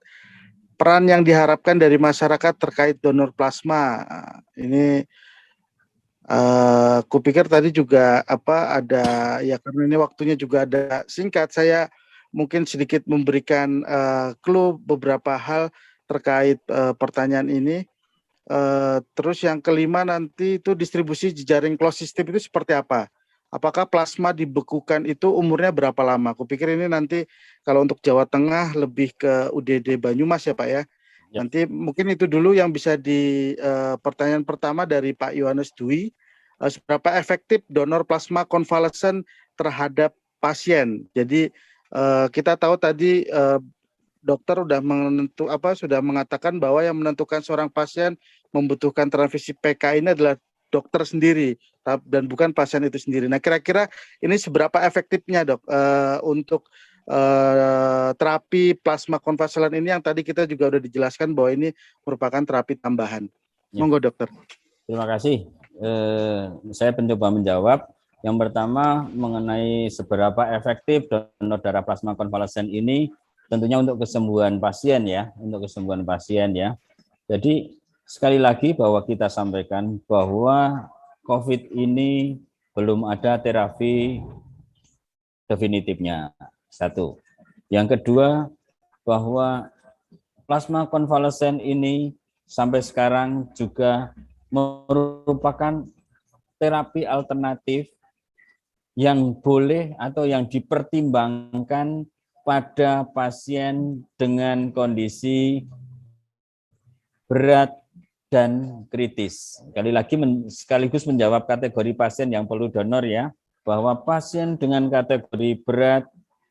peran yang diharapkan dari masyarakat terkait donor plasma. Ini kupikir tadi juga ada ya, karena ini waktunya juga ada singkat, saya mungkin sedikit memberikan clue beberapa hal terkait pertanyaan ini. Terus yang kelima nanti itu distribusi jejaring closed system itu seperti apa? Apakah plasma dibekukan itu umurnya berapa lama? Kupikir ini nanti kalau untuk Jawa Tengah lebih ke UDD Banyumas ya Pak ya. Ya. Nanti mungkin itu dulu yang bisa di pertanyaan pertama dari Pak Yohanes Dwi. Seberapa efektif donor plasma konvalesen terhadap pasien? Jadi kita tahu tadi dokter sudah mengatakan bahwa yang menentukan seorang pasien membutuhkan transfusi PK ini adalah dokter sendiri dan bukan pasien itu sendiri. Nah, kira-kira ini seberapa efektifnya dok untuk terapi plasma konvalesen ini yang tadi kita juga sudah dijelaskan bahwa ini merupakan terapi tambahan. Ya. Monggo dokter. Terima kasih. Saya mencoba menjawab. Yang pertama mengenai seberapa efektif donor darah plasma konvalesen ini, tentunya untuk kesembuhan pasien ya, Jadi sekali lagi bahwa kita sampaikan bahwa COVID ini belum ada terapi definitifnya. Satu. Yang kedua, bahwa plasma konvalesen ini sampai sekarang juga merupakan terapi alternatif yang boleh atau yang dipertimbangkan pada pasien dengan kondisi berat dan kritis. Sekali lagi sekaligus menjawab kategori pasien yang perlu donor ya, bahwa pasien dengan kategori berat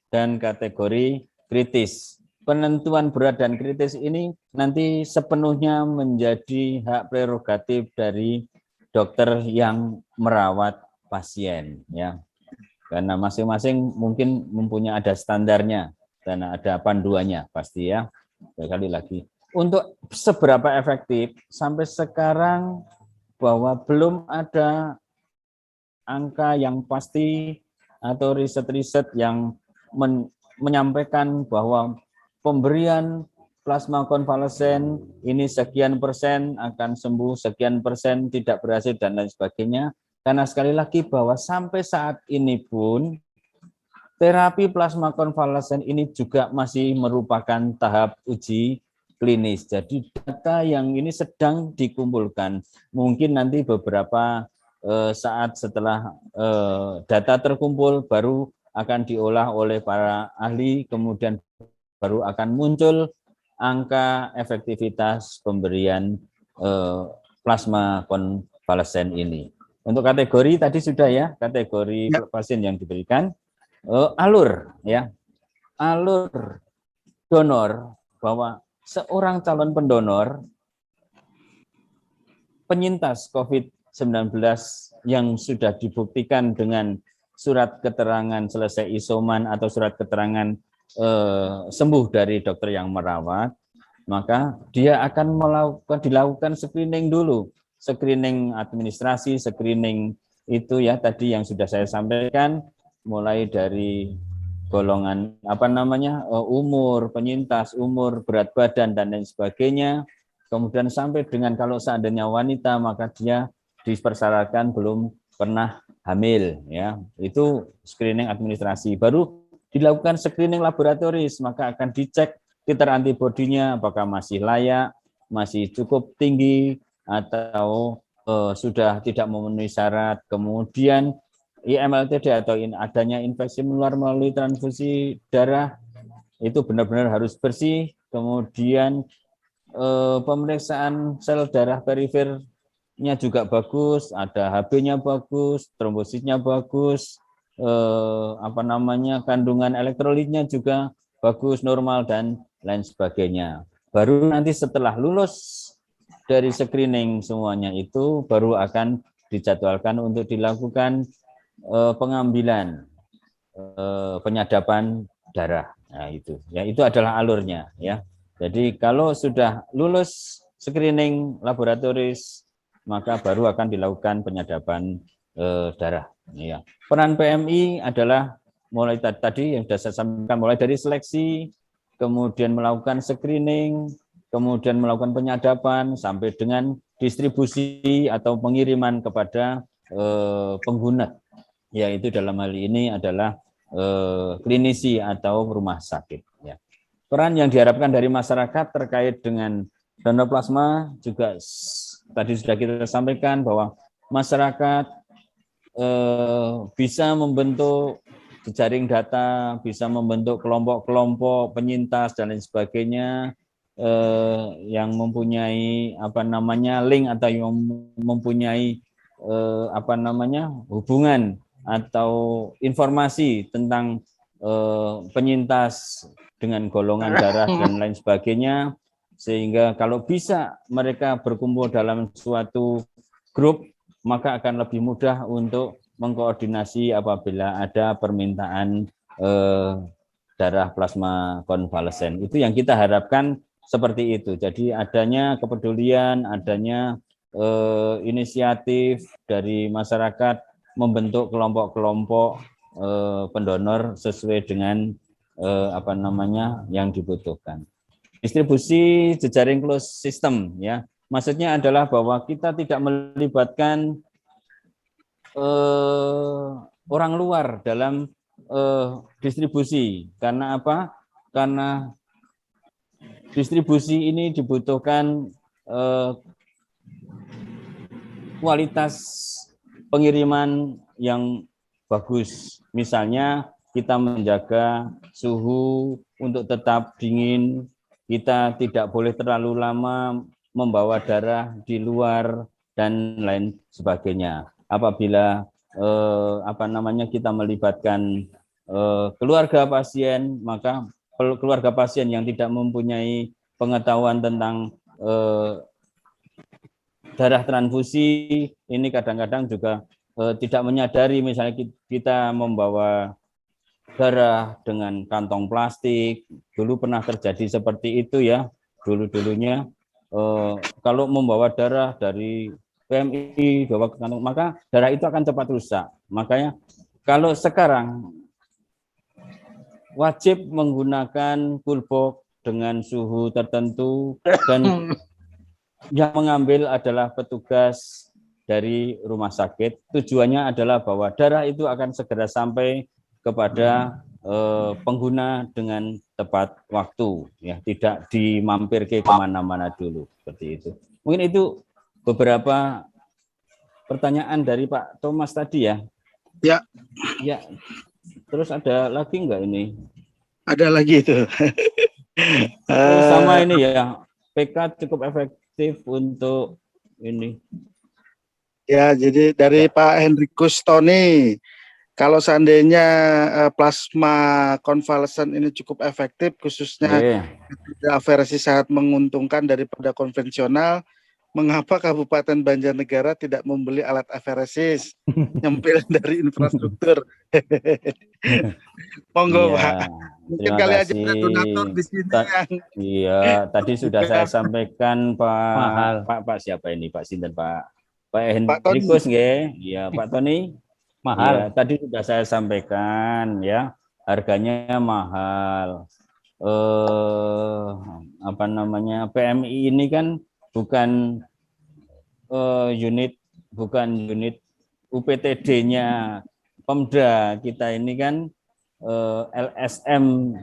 dan kategori kritis. Penentuan berat dan kritis ini nanti sepenuhnya menjadi hak prerogatif dari dokter yang merawat pasien ya. Karena masing-masing mungkin mempunyai ada standarnya dan ada panduannya pasti ya. Sekali lagi. Untuk seberapa efektif, sampai sekarang bahwa belum ada angka yang pasti atau riset-riset yang menyampaikan bahwa pemberian plasma konvalesen ini sekian persen akan sembuh, sekian persen tidak berhasil, dan lain sebagainya. Karena sekali lagi bahwa sampai saat ini pun terapi plasma konvalesen ini juga masih merupakan tahap uji klinis. Jadi data yang ini sedang dikumpulkan. Mungkin nanti beberapa saat setelah data terkumpul baru akan diolah oleh para ahli, kemudian baru akan muncul angka efektivitas pemberian plasma konvalesen ini. Untuk kategori tadi sudah ya, kategori pasien yang diberikan, alur ya, alur donor, bahwa seorang calon pendonor penyintas COVID-19 yang sudah dibuktikan dengan surat keterangan selesai isoman atau surat keterangan sembuh dari dokter yang merawat, maka dia akan dilakukan screening dulu, screening administrasi, screening itu ya tadi yang sudah saya sampaikan, mulai dari golongan umur penyintas, umur, berat badan dan lain sebagainya, kemudian sampai dengan kalau seandainya wanita maka dia dipersyaratkan belum pernah hamil, ya itu screening administrasi. Baru dilakukan screening laboratoris, maka akan dicek titer antibodinya apakah masih layak, masih cukup tinggi atau sudah tidak memenuhi syarat. Kemudian IMLTD atau adanya infeksi menular melalui transfusi darah itu benar-benar harus bersih. Kemudian pemeriksaan sel darah perifernya juga bagus, ada HB-nya bagus, trombositnya bagus, kandungan elektrolitnya juga bagus, normal dan lain sebagainya. Baru nanti setelah lulus dari screening semuanya itu baru akan dijadwalkan untuk dilakukan pengambilan penyadapan darah. Nah, itu adalah alurnya ya. Jadi kalau sudah lulus screening laboratoris maka baru akan dilakukan penyadapan darah ya. Peran PMI adalah mulai tadi yang sudah saya sampaikan, mulai dari seleksi, kemudian melakukan screening, kemudian melakukan penyadapan sampai dengan distribusi atau pengiriman kepada pengguna, yaitu dalam hal ini adalah klinisi atau rumah sakit. Ya. Peran yang diharapkan dari masyarakat terkait dengan donor plasma juga tadi sudah kita sampaikan bahwa masyarakat bisa membentuk jejaring data, bisa membentuk kelompok-kelompok penyintas dan lain sebagainya yang mempunyai link atau yang mempunyai hubungan atau informasi tentang penyintas dengan golongan darah dan lain sebagainya, sehingga kalau bisa mereka berkumpul dalam suatu grup maka akan lebih mudah untuk mengkoordinasi apabila ada permintaan darah plasma konvalesen. Itu yang kita harapkan seperti itu. Jadi adanya kepedulian, adanya inisiatif dari masyarakat membentuk kelompok-kelompok pendonor sesuai dengan yang dibutuhkan. Distribusi jejaring closed system ya. Maksudnya adalah bahwa kita tidak melibatkan orang luar dalam distribusi. Karena apa? Karena distribusi ini dibutuhkan kualitas pengiriman yang bagus. Misalnya kita menjaga suhu untuk tetap dingin, kita tidak boleh terlalu lama membawa darah di luar dan lain sebagainya. Apabila kita melibatkan keluarga pasien, maka keluarga pasien yang tidak mempunyai pengetahuan tentang darah transfusi ini kadang-kadang juga tidak menyadari, misalnya kita membawa darah dengan kantong plastik. Dulu pernah terjadi seperti itu ya, dulunya. Kalau membawa darah dari PMI bawa ke kantong, maka darah itu akan cepat rusak. Makanya kalau sekarang wajib menggunakan cool box dengan suhu tertentu dan yang mengambil adalah petugas dari rumah sakit. Tujuannya adalah bahwa darah itu akan segera sampai kepada pengguna dengan tepat waktu, ya, tidak dimampir ke kemana-mana dulu, seperti itu. Mungkin itu beberapa pertanyaan dari Pak Thomas tadi ya. Ya. Ya. Terus ada lagi enggak ini? Ada lagi itu. Sama ini ya, PK cukup efektif untuk ini. Ya, jadi dari Pak Henrikus Tony, kalau seandainya plasma konvalesen ini cukup efektif, khususnya versi sangat menguntungkan daripada konvensional, mengapa Kabupaten Banjarnegara tidak membeli alat aferesis nyempil dari infrastruktur. Monggo Iya, Pak. Mungkin terima kali aja kasih. ada donatur di sini yang Iya, tadi sudah saya sampaikan Mahal. Pak siapa ini? Pak Sinten Pak Pak Tony. Hendrikus nggih. Iya, Pak Tony. Mahal. Iya, tadi sudah saya sampaikan ya, harganya mahal. Apa namanya? PMI ini kan bukan unit UPTD-nya Pemda. Kita ini kan LSM,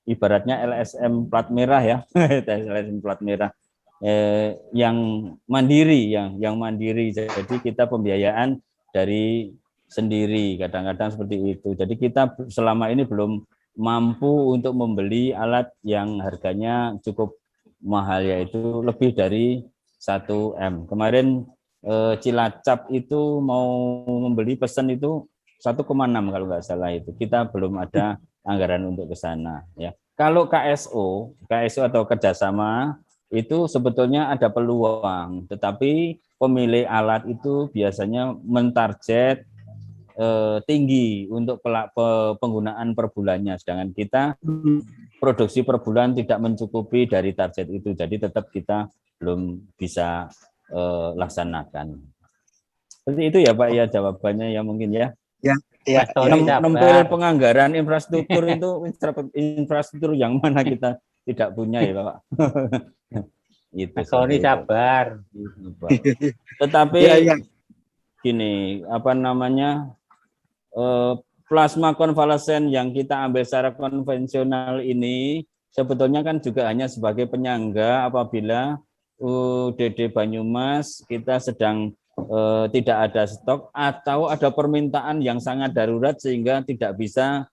ibaratnya LSM plat merah ya, LSM plat merah yang mandiri, yang mandiri. Jadi kita pembiayaan dari sendiri, kadang-kadang seperti itu. Jadi kita selama ini belum mampu untuk membeli alat yang harganya cukup mahal, yaitu lebih dari 1 M. Kemarin Cilacap itu mau membeli pesan itu 1,6 kalau nggak salah itu. Kita belum ada anggaran untuk ke sana ya. Kalau KSO atau kerjasama itu sebetulnya ada peluang, tetapi pemilik alat itu biasanya mentarget tinggi untuk penggunaan per bulannya, sedangkan kita produksi per bulan tidak mencukupi dari target itu, jadi tetap kita belum bisa laksanakan. Seperti itu ya Pak ya jawabannya ya mungkin ya. Ya. Nempel penganggaran infrastruktur itu infrastruktur yang mana kita tidak punya ya Pak. Itu Sorry sabar. Tetapi gini, apa namanya, plasma konvalesen yang kita ambil secara konvensional ini sebetulnya kan juga hanya sebagai penyangga apabila UDD Banyumas kita sedang tidak ada stok atau ada permintaan yang sangat darurat sehingga tidak bisa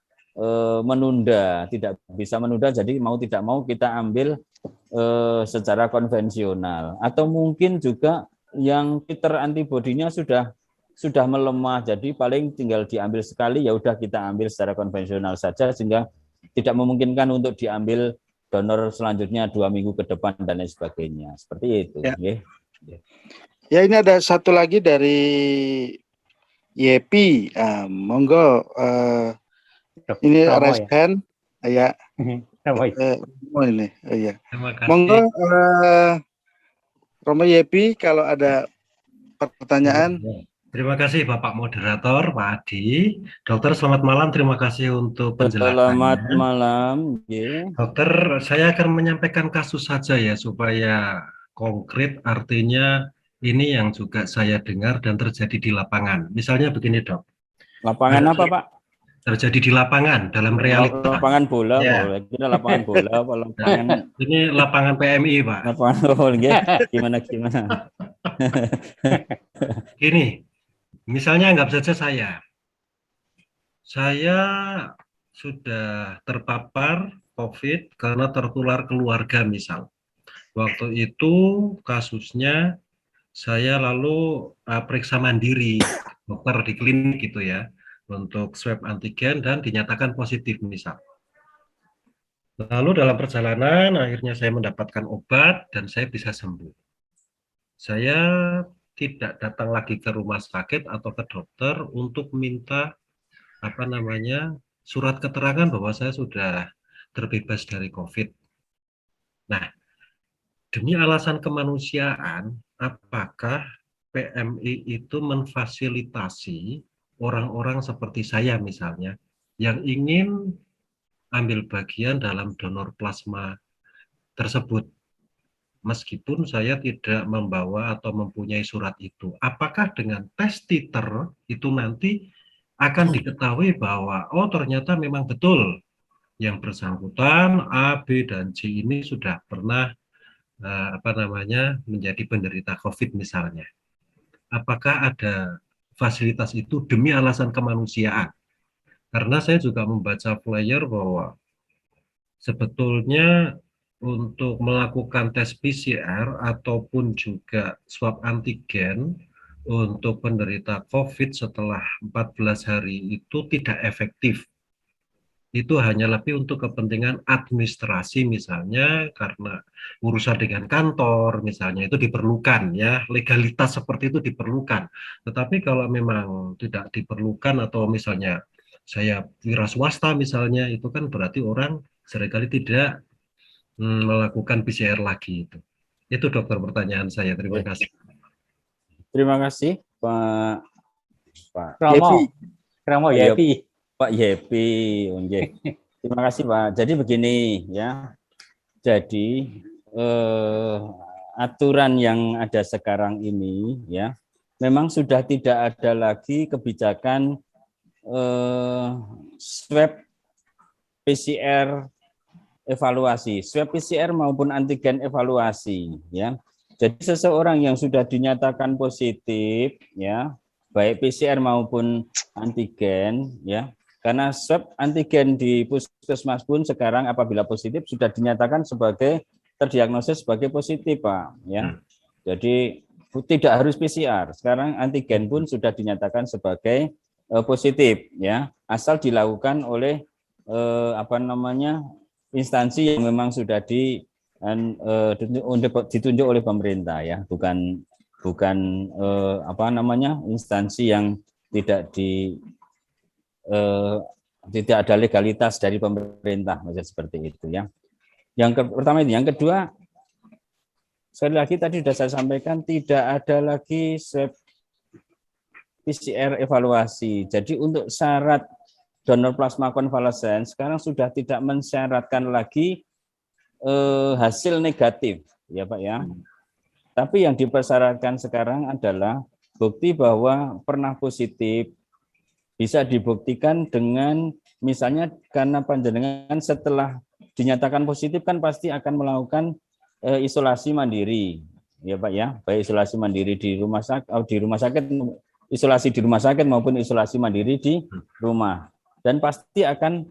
menunda, jadi mau tidak mau kita ambil secara konvensional. Atau mungkin juga yang titer antibodinya sudah melemah, jadi paling tinggal diambil sekali, ya udah kita ambil secara konvensional saja sehingga tidak memungkinkan untuk diambil donor selanjutnya 2 minggu ke depan dan lain sebagainya. Seperti itu. Ya. Okay. Ya, ini ada satu lagi dari Yepi. Monggo. Ini raise hand. Ya. Ini. Ya. Monggo. Romo Yepi, kalau ada pertanyaan. Terima kasih Bapak Moderator, Pak Adi. Dokter, selamat malam. Terima kasih untuk penjelasannya. Selamat malam. Yeah. Dokter, saya akan menyampaikan kasus saja ya, supaya konkret, artinya ini yang juga saya dengar dan terjadi di lapangan. Misalnya begini dok. Lapangan apa Pak? Terjadi di lapangan, dalam realita. Lapangan bola, ya. Kita lapangan bola, lapangan. Ini lapangan PMI Pak. Lapangan bola, gimana? Gini, misalnya anggap saja saya sudah terpapar COVID karena tertular keluarga misal. Waktu itu kasusnya saya lalu periksa mandiri dokter di klinik gitu ya, untuk swab antigen dan dinyatakan positif misal. Lalu dalam perjalanan akhirnya saya mendapatkan obat dan saya bisa sembuh. Saya tidak datang lagi ke rumah sakit atau ke dokter untuk minta surat keterangan bahwa saya sudah terbebas dari COVID. Nah, demi alasan kemanusiaan, apakah PMI itu memfasilitasi orang-orang seperti saya misalnya yang ingin ambil bagian dalam donor plasma tersebut, meskipun saya tidak membawa atau mempunyai surat itu? Apakah dengan tes titer itu nanti akan diketahui bahwa oh ternyata memang betul yang bersangkutan A, B, dan C ini sudah pernah menjadi penderita COVID misalnya? Apakah ada fasilitas itu demi alasan kemanusiaan? Karena saya juga membaca flyer bahwa sebetulnya untuk melakukan tes PCR ataupun juga swab antigen untuk penderita COVID setelah 14 hari itu tidak efektif. itu hanya lebih untuk kepentingan administrasi misalnya karena urusan dengan kantor misalnya itu diperlukan ya, legalitas seperti itu diperlukan. Tetapi kalau memang tidak diperlukan atau misalnya saya wira swasta misalnya itu kan berarti orang seringkali tidak melakukan PCR lagi itu. Itu dokter pertanyaan saya. Terima kasih. Terima kasih Pak Kromo, Yepi. Kromo Iya. Yepi. Pak Yepi. Nggih. Terima kasih Pak. Jadi begini ya. Jadi aturan yang ada sekarang ini ya, memang sudah tidak ada lagi kebijakan swab PCR evaluasi, swab PCR maupun antigen evaluasi ya. Jadi seseorang yang sudah dinyatakan positif ya, baik PCR maupun antigen ya, karena swab antigen di puskesmas pun sekarang apabila positif sudah dinyatakan sebagai terdiagnosis sebagai positif Pak ya. Jadi tidak harus PCR. Sekarang antigen pun sudah dinyatakan sebagai positif ya, asal dilakukan oleh instansi yang memang sudah ditunjuk oleh pemerintah ya, bukan instansi yang tidak ada legalitas dari pemerintah, maksudnya seperti itu ya. Yang pertama itu, yang kedua sekali lagi tadi sudah saya sampaikan tidak ada lagi swab PCR evaluasi. Jadi untuk syarat donor plasma konvalesen sekarang sudah tidak mensyaratkan lagi hasil negatif ya Pak ya. Tapi yang dipersyaratkan sekarang adalah bukti bahwa pernah positif, bisa dibuktikan dengan misalnya karena panjenengan setelah dinyatakan positif kan pasti akan melakukan isolasi mandiri ya Pak ya, baik isolasi mandiri di rumah sakit, isolasi di rumah sakit maupun isolasi mandiri di rumah, dan pasti akan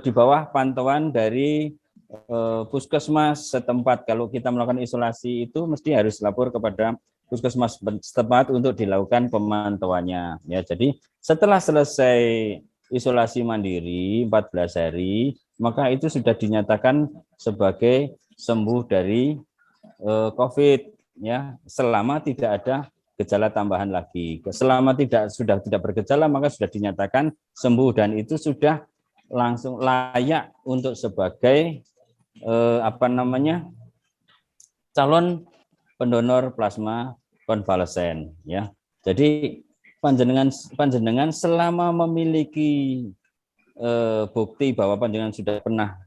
di bawah pantauan dari puskesmas setempat. Kalau kita melakukan isolasi itu mesti harus lapor kepada puskesmas setempat untuk dilakukan pemantauannya ya. Jadi setelah selesai isolasi mandiri 14 hari, maka itu sudah dinyatakan sebagai sembuh dari COVID ya, selama tidak ada gejala tambahan lagi. Selama sudah tidak bergejala maka sudah dinyatakan sembuh, dan itu sudah langsung layak untuk sebagai calon pendonor plasma konvalesen ya. Jadi panjenengan selama memiliki bukti bahwa panjenengan sudah pernah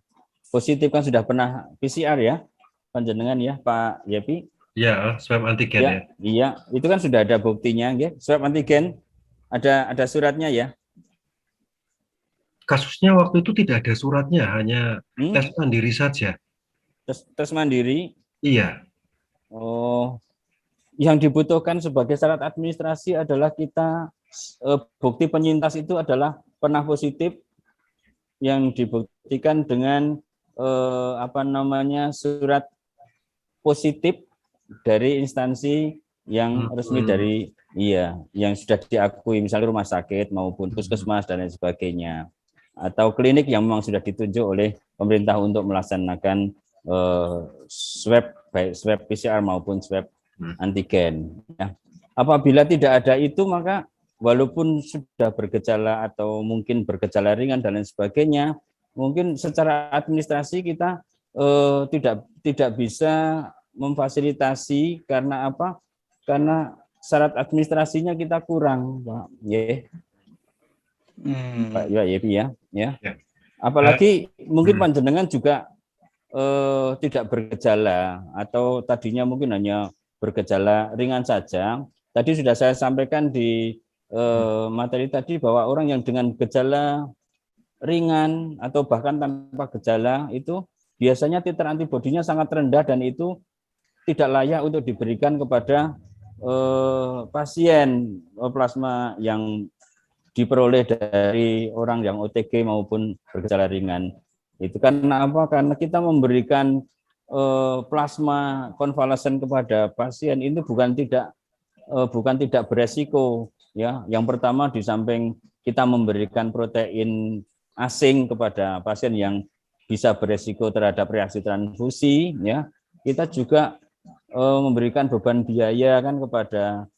positif, kan sudah pernah PCR ya panjenengan ya Pak Yepi. Ya, swab antigen ya. Iya, itu kan sudah ada buktinya ya. Swab antigen ada suratnya ya. Kasusnya waktu itu tidak ada suratnya, hanya tes mandiri saja. Tes mandiri? Iya. Oh, yang dibutuhkan sebagai syarat administrasi adalah kita bukti penyintas itu adalah pernah positif yang dibuktikan dengan surat positif dari instansi yang resmi dari yang sudah diakui, misalnya rumah sakit maupun puskesmas dan lain sebagainya, atau klinik yang memang sudah ditunjuk oleh pemerintah untuk melaksanakan swab, baik swab PCR maupun swab antigen ya. Apabila tidak ada itu, maka walaupun sudah bergejala atau mungkin bergejala ringan dan lain sebagainya, mungkin secara administrasi kita tidak bisa memfasilitasi. Karena apa? Karena syarat administrasinya kita kurang, Pak. Pak Yepi ya. Apalagi mungkin panjenengan juga tidak bergejala, atau tadinya mungkin hanya bergejala ringan saja. Tadi sudah saya sampaikan di materi tadi bahwa orang yang dengan gejala ringan atau bahkan tanpa gejala itu biasanya titer antibodinya sangat rendah, dan itu tidak layak untuk diberikan kepada pasien plasma yang diperoleh dari orang yang OTG maupun bergejala ringan. Itu karena apa? Karena kita memberikan plasma konvalesen kepada pasien itu bukan tidak beresiko ya. Yang pertama, di samping kita memberikan protein asing kepada pasien yang bisa beresiko terhadap reaksi transfusi, ya kita juga memberikan beban biaya kan kepada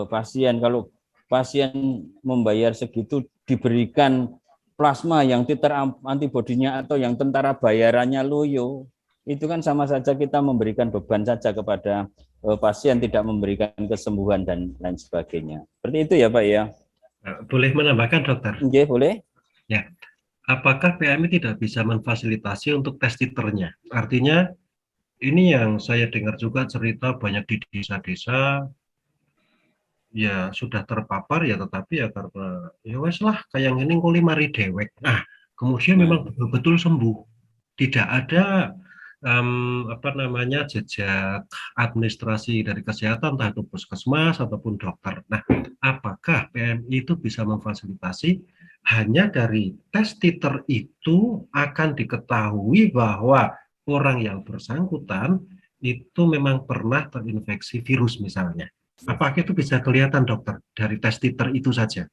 pasien. Kalau pasien membayar segitu diberikan plasma yang titer antibodinya atau yang tentara bayarannya loyo, itu kan sama saja kita memberikan beban saja kepada pasien, tidak memberikan kesembuhan dan lain sebagainya. Seperti itu ya Pak ya. Boleh menambahkan dokter? Oke, boleh. Ya. Apakah PMI tidak bisa memfasilitasi untuk tes titernya? Artinya ini yang saya dengar juga cerita banyak di desa-desa ya sudah terpapar ya, tetapi ya karena ya wes lah kayak gini kok 5 dewek. Nah, kemudian memang betul-betul sembuh. Tidak ada jejak administrasi dari kesehatan, entah itu puskesmas ataupun dokter. Nah, apakah PMI itu bisa memfasilitasi hanya dari tes titer itu akan diketahui bahwa orang yang bersangkutan itu memang pernah terinfeksi virus misalnya. Apakah itu bisa kelihatan dokter dari tes titer itu saja?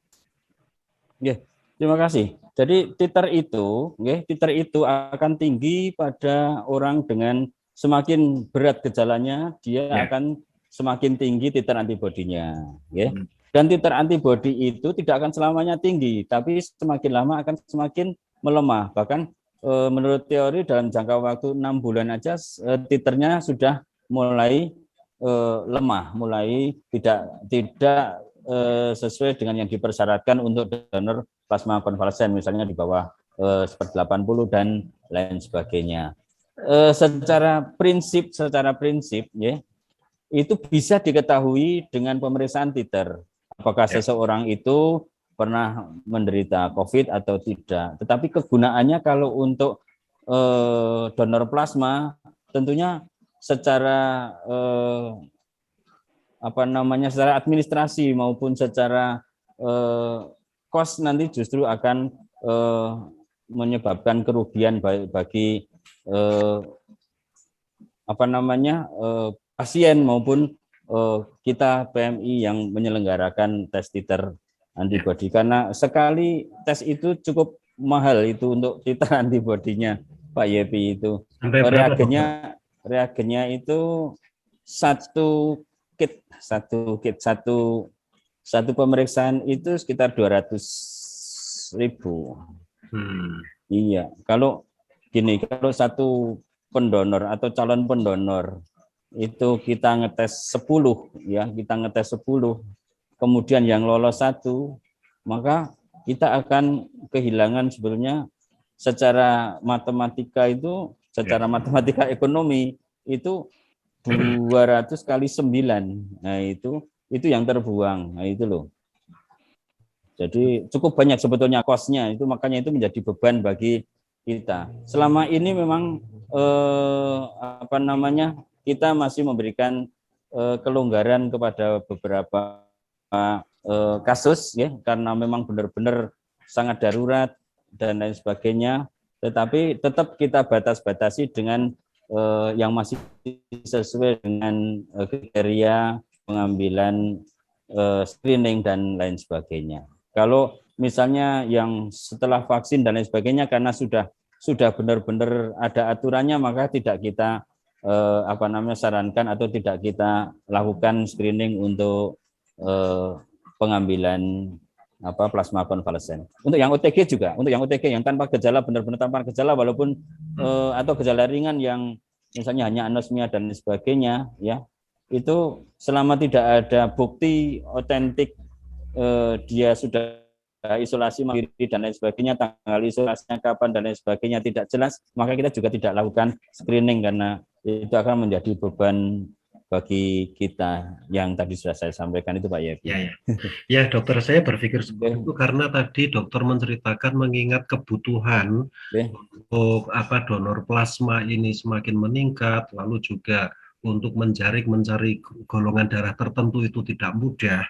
Ya, terima kasih. Jadi titer itu akan tinggi pada orang dengan semakin berat gejalanya, dia akan semakin tinggi titer antibodinya. Ya. Dan titer antibodi itu tidak akan selamanya tinggi, tapi semakin lama akan semakin melemah. Bahkan menurut teori dalam jangka waktu 6 bulan aja titernya sudah mulai lemah, mulai tidak sesuai dengan yang dipersyaratkan untuk donor plasma konvalesen, misalnya di bawah 80 dan lain sebagainya. Secara prinsip ya, itu bisa diketahui dengan pemeriksaan titer. Apakah seseorang itu pernah menderita COVID atau tidak. Tetapi kegunaannya kalau untuk donor plasma tentunya secara secara administrasi maupun secara cost nanti justru akan menyebabkan kerugian bagi pasien maupun kita PMI yang menyelenggarakan tes titer antibodi, karena sekali tes itu cukup mahal itu untuk titer antibodinya Pak Yepi itu. Reagennya itu satu pemeriksaan itu sekitar 200.000. Iya, kalau satu pendonor atau calon pendonor itu kita ngetes 10, kemudian yang lolos 1, maka kita akan kehilangan sebetulnya secara matematika ekonomi itu 200 kali 9. Nah, itu yang terbuang. Nah, itu loh. Jadi cukup banyak sebetulnya cost-nya, itu makanya itu menjadi beban bagi kita. Selama ini memang kita masih memberikan kelonggaran kepada beberapa kasus ya, karena memang benar-benar sangat darurat dan lain sebagainya, tetapi tetap kita batasi dengan yang masih sesuai dengan kriteria pengambilan screening dan lain sebagainya. Kalau misalnya yang setelah vaksin dan lain sebagainya, karena sudah benar-benar ada aturannya, maka tidak kita sarankan atau tidak kita lakukan screening untuk pengambilan plasma konvalesen. Untuk yang OTG juga, yang tanpa gejala, benar-benar tanpa gejala walaupun atau gejala ringan yang misalnya hanya anosmia dan sebagainya, ya itu selama tidak ada bukti otentik dia sudah isolasi mandiri dan lain sebagainya, tanggal isolasinya kapan dan lain sebagainya tidak jelas, maka kita juga tidak lakukan screening karena itu akan menjadi beban bagi kita yang tadi sudah saya sampaikan itu Pak Yepi. Ya dokter, saya berpikir seperti itu karena tadi dokter menceritakan mengingat kebutuhan untuk donor plasma ini semakin meningkat, lalu juga untuk mencari golongan darah tertentu itu tidak mudah.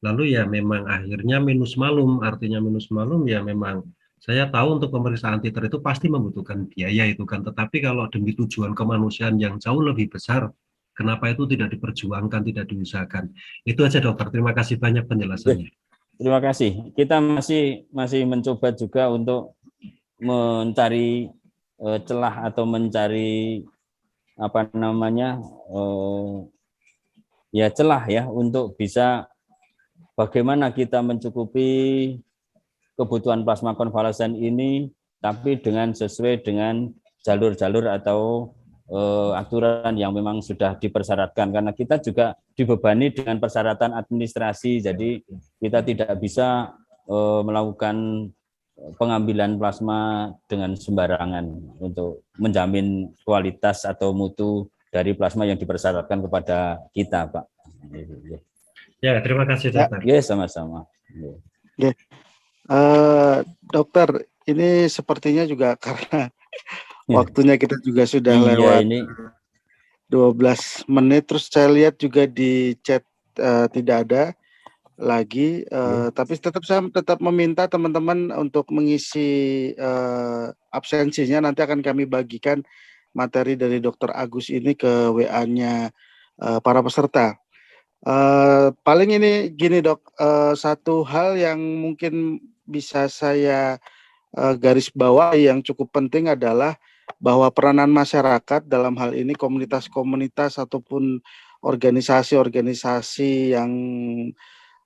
Lalu ya memang akhirnya minus malum, artinya minus malum ya memang saya tahu untuk pemeriksaan titer itu pasti membutuhkan biaya itu kan, tetapi kalau demi tujuan kemanusiaan yang jauh lebih besar, kenapa itu tidak diperjuangkan, tidak diusahakan? Itu aja dokter, terima kasih banyak penjelasannya. Terima kasih. Kita masih mencoba juga untuk mencari celah atau mencari apa namanya ya celah ya untuk bisa bagaimana kita mencukupi kebutuhan plasma konvalesen ini, tapi dengan sesuai dengan jalur-jalur atau aturan yang memang sudah dipersyaratkan, karena kita juga dibebani dengan persyaratan administrasi, jadi kita tidak bisa melakukan pengambilan plasma dengan sembarangan untuk menjamin kualitas atau mutu dari plasma yang dipersyaratkan kepada kita, Pak. Ya, terima kasih dokter. Ya, sama-sama. Ya. Dokter, ini sepertinya juga karena waktunya kita juga sudah lewat ini 12 menit, terus saya lihat juga di chat tidak ada lagi, tapi saya tetap meminta teman-teman untuk mengisi absensinya. Nanti akan kami bagikan materi dari Dr. Agus ini ke WA-nya para peserta. Paling ini gini dok, satu hal yang mungkin bisa saya garis bawahi yang cukup penting adalah bahwa peranan masyarakat dalam hal ini komunitas-komunitas ataupun organisasi-organisasi yang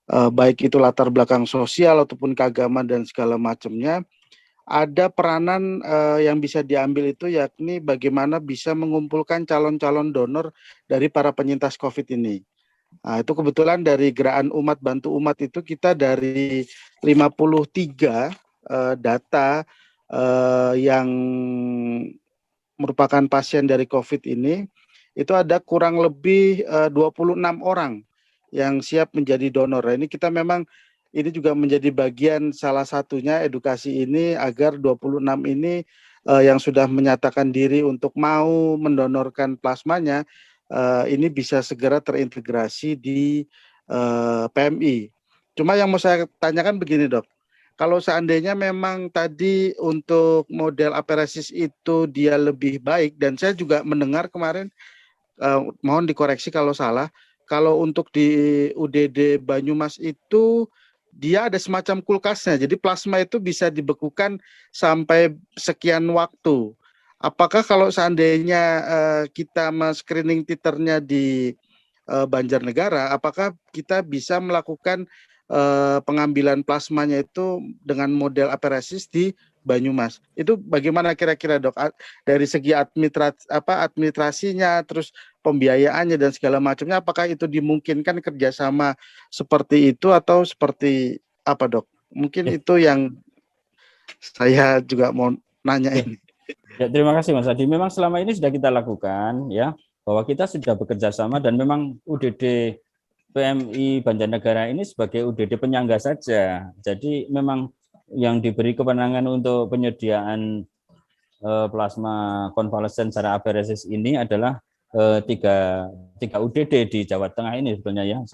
baik itu latar belakang sosial ataupun keagamaan dan segala macamnya, ada peranan yang bisa diambil itu yakni bagaimana bisa mengumpulkan calon-calon donor dari para penyintas COVID ini. Nah, itu kebetulan dari Gerakan Umat Bantu Umat itu kita dari 53 data yang merupakan pasien dari COVID ini, itu ada kurang lebih 26 orang yang siap menjadi donor. Nah, ini kita memang ini juga menjadi bagian salah satunya edukasi ini agar 26 ini yang sudah menyatakan diri untuk mau mendonorkan plasmanya ini bisa segera terintegrasi di PMI. Cuma yang mau saya tanyakan begini dok, kalau seandainya memang tadi untuk model aferesis itu dia lebih baik, dan saya juga mendengar kemarin, mohon dikoreksi kalau salah, kalau untuk di UDD Banyumas itu dia ada semacam kulkasnya, jadi plasma itu bisa dibekukan sampai sekian waktu. Apakah kalau seandainya kita screening titernya di Banjarnegara, apakah kita bisa melakukan pengambilan plasmanya itu dengan model aferesis di Banyumas? Itu bagaimana kira-kira dok? Dari segi administrasinya, terus pembiayaannya dan segala macamnya, apakah itu dimungkinkan kerjasama seperti itu atau seperti apa dok? Mungkin itu yang saya juga mau nanya ini. Ya, terima kasih Mas Adi. Memang selama ini sudah kita lakukan ya, bahwa kita sudah bekerja sama, dan memang UDD PMI Banjarnegara ini sebagai UDD penyangga saja. Jadi memang yang diberi kewenangan untuk penyediaan plasma konvalesen secara aferesis ini adalah tiga UDD di Jawa Tengah ini sebetulnya ya.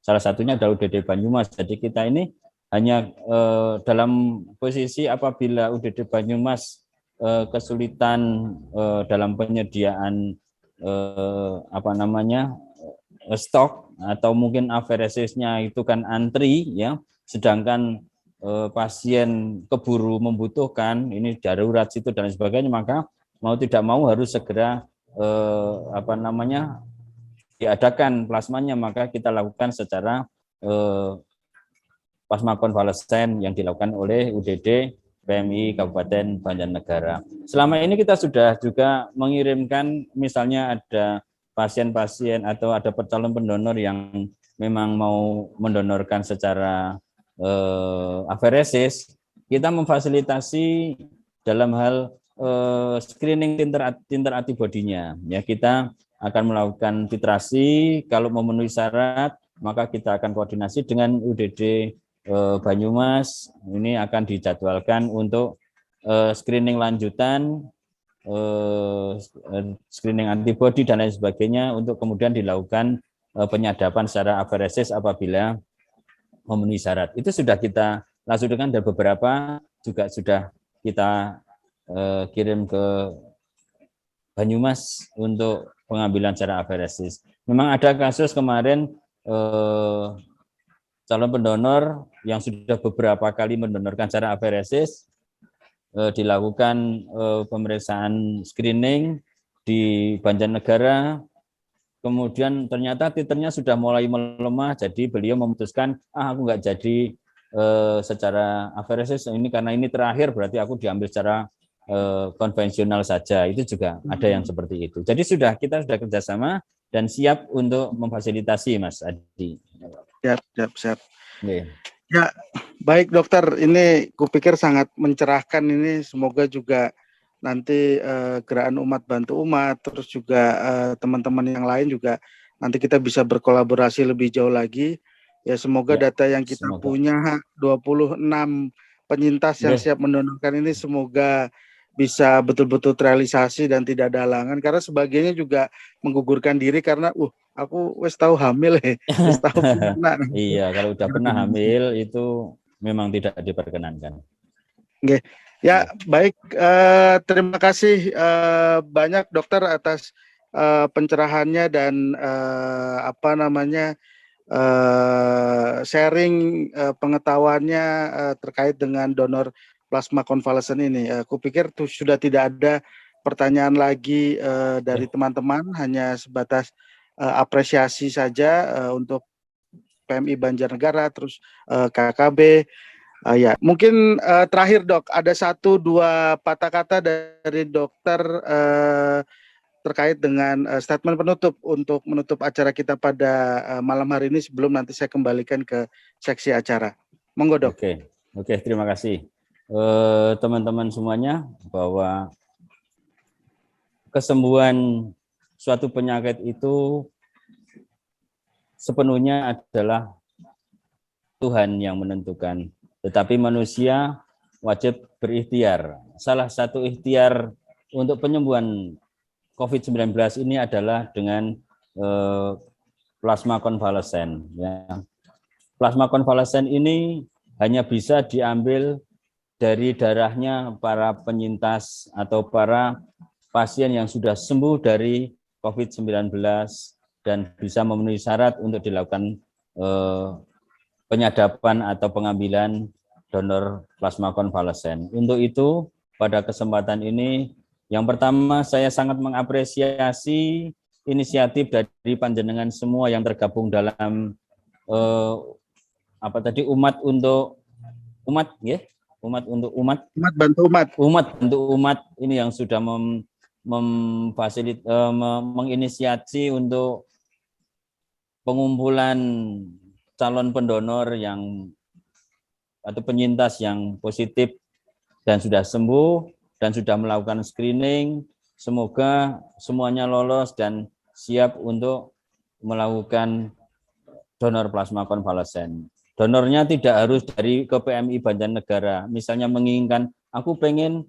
Salah satunya adalah UDD Banyumas. Jadi kita ini hanya dalam posisi apabila UDD Banyumas kesulitan dalam penyediaan stok, atau mungkin aferesisnya itu kan antri ya, sedangkan pasien keburu membutuhkan, ini darurat situ dan sebagainya, maka mau tidak mau harus segera diadakan plasmanya, maka kita lakukan secara plasma konvalesen yang dilakukan oleh UDD PMI Kabupaten Banjarnegara. Selama ini kita sudah juga mengirimkan, misalnya ada pasien-pasien atau ada calon pendonor yang memang mau mendonorkan secara aferesis, kita memfasilitasi dalam hal screening titer antibodinya. Ya, kita akan melakukan titrasi, kalau memenuhi syarat maka kita akan koordinasi dengan UDD Banyumas, ini akan dijadwalkan untuk screening lanjutan, screening antibodi dan lain sebagainya, untuk kemudian dilakukan penyadapan secara aferesis apabila memenuhi syarat. Itu sudah kita langsungkan, dan beberapa juga sudah kita kirim ke Banyumas untuk pengambilan secara aferesis. Memang ada kasus kemarin calon pendonor yang sudah beberapa kali mendonorkan secara aferesis, dilakukan pemeriksaan screening di Banjarnegara. Kemudian ternyata titernya sudah mulai melemah, jadi beliau memutuskan, aku nggak jadi secara aferesis ini karena ini terakhir, berarti aku diambil secara konvensional saja. Itu juga ada yang seperti itu. Jadi kita sudah kerjasama dan siap untuk memfasilitasi, Mas Adi. Siap. Okay. Ya, baik dokter. Ini kupikir sangat mencerahkan ini. Semoga juga nanti gerakan umat bantu umat, terus juga teman-teman yang lain juga nanti kita bisa berkolaborasi lebih jauh lagi. Ya semoga data yang kita punya 26 penyintas yang siap mendonorkan ini semoga bisa betul-betul terrealisasi dan tidak ada halangan, karena sebagainya juga menggugurkan diri karena aku wis tahu hamil wis tahu anak. Iya, kalau udah pernah hamil itu memang tidak diperkenankan. Oke. Ya, baik. Terima kasih banyak dokter atas pencerahannya dan sharing pengetahuannya terkait dengan donor plasma konvalesen ini. Kupikir sudah tidak ada pertanyaan lagi dari teman-teman, hanya sebatas apresiasi saja untuk PMI Banjarnegara, terus KKB. Ya, mungkin terakhir dok, ada 1-2 patah kata dari dokter terkait dengan statement penutup untuk menutup acara kita pada malam hari ini sebelum nanti saya kembalikan ke seksi acara. Monggo dok. Oke, terima kasih teman-teman semuanya, bahwa kesembuhan suatu penyakit itu sepenuhnya adalah Tuhan yang menentukan. Tetapi manusia wajib berikhtiar. Salah satu ikhtiar untuk penyembuhan COVID-19 ini adalah dengan plasma konvalesen. Ya. Plasma konvalesen ini hanya bisa diambil dari darahnya para penyintas atau para pasien yang sudah sembuh dari COVID-19 dan bisa memenuhi syarat untuk dilakukan penyadapan atau pengambilan donor plasma konvalesen. Untuk itu, pada kesempatan ini, yang pertama saya sangat mengapresiasi inisiatif dari panjenengan semua yang tergabung dalam umat untuk umat, ya, umat untuk umat, umat bantu umat, umat untuk umat ini yang sudah menginisiasi untuk pengumpulan calon pendonor yang atau penyintas yang positif dan sudah sembuh dan sudah melakukan screening. Semoga semuanya lolos dan siap untuk melakukan donor plasma konvalesen. Donornya tidak harus dari ke PMI Banjarnegara. Misalnya menginginkan, aku pengen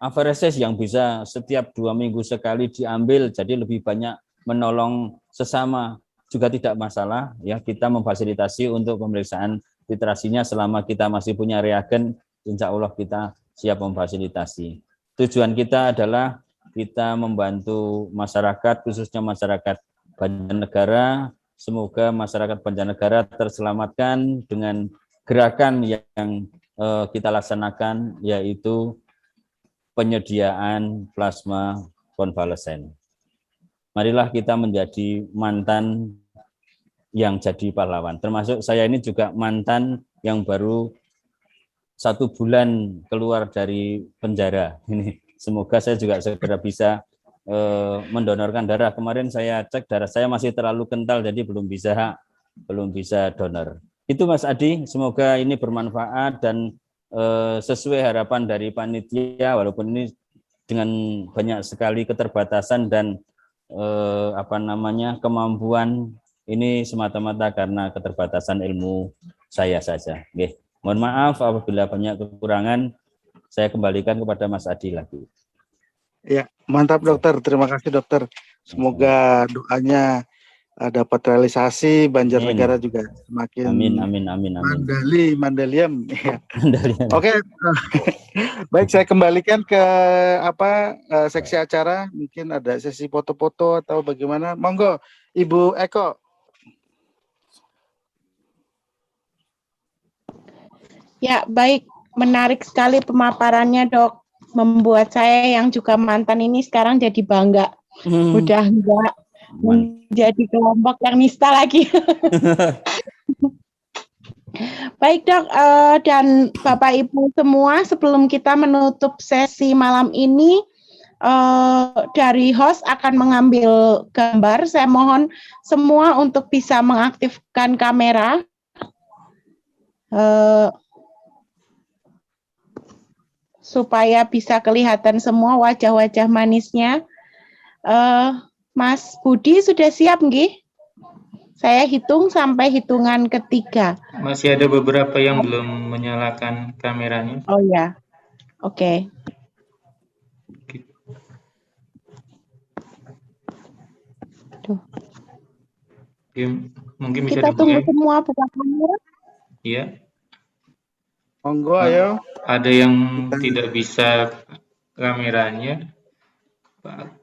aferesis yang bisa setiap 2 minggu sekali diambil, jadi lebih banyak menolong sesama, juga tidak masalah, ya, kita memfasilitasi untuk pemeriksaan titrasinya selama kita masih punya reagen, insya Allah kita siap memfasilitasi. Tujuan kita adalah kita membantu masyarakat, khususnya masyarakat Banjarnegara. Semoga masyarakat Banjarnegara terselamatkan dengan gerakan yang kita laksanakan, yaitu penyediaan plasma konvalesen. Marilah kita menjadi mantan yang jadi pahlawan. Termasuk saya ini juga mantan yang baru 1 bulan keluar dari penjara. Ini semoga saya juga segera bisa mendonorkan darah. Kemarin saya cek darah saya masih terlalu kental, jadi belum bisa donor. Itu Mas Adi, semoga ini bermanfaat dan sesuai harapan dari panitia, walaupun ini dengan banyak sekali keterbatasan dan kemampuan, ini semata-mata karena keterbatasan ilmu saya saja. Oke. Mohon maaf apabila banyak kekurangan, saya kembalikan kepada Mas Adi lagi. Ya, mantap dokter. Terima kasih dokter. Semoga doanya dapat realisasi, Banjarnegara juga semakin amin. Mandaliam. Oke. Baik, saya kembalikan ke seksi acara. Mungkin ada sesi foto-foto atau bagaimana. Monggo, Ibu Eko. Ya, baik. menarik sekali pemaparannya, Dok. Membuat saya yang juga mantan ini sekarang jadi bangga. Udah enggak menjadi kelompok yang nista lagi. Baik, Dok, dan Bapak Ibu semua, sebelum kita menutup sesi malam ini, dari host akan mengambil gambar. Saya mohon semua untuk bisa mengaktifkan kamera. Supaya bisa kelihatan semua wajah-wajah manisnya. Mas Budi sudah siap, nggih? Saya hitung sampai hitungan ketiga. Masih ada beberapa yang belum menyalakan kameranya. Oh ya, oke. Tuh. Mungkin bisa Kita tunggu dimulai. semua buka kamera. Iya. Monggo, ayo. Ada yang tidak bisa kameranya. Pak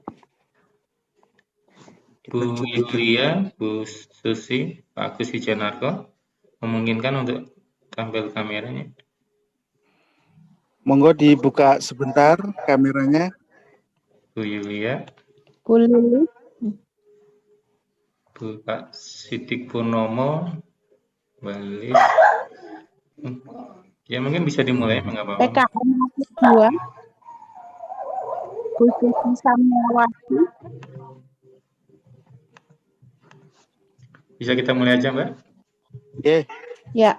Bu Yulia, Bu Susi, Pak Agus Wijanarko, memungkinkan untuk tampil kameranya. Monggo dibuka sebentar kameranya. Bu Yulia, Bu Lili. Bu Pak Sidik Purnomo, Bali. Ya mungkin bisa dimulai, mengapa? PKM 2. Bu Susi Samawati. Bisa kita mulai aja, Mbak? Oke. Ya.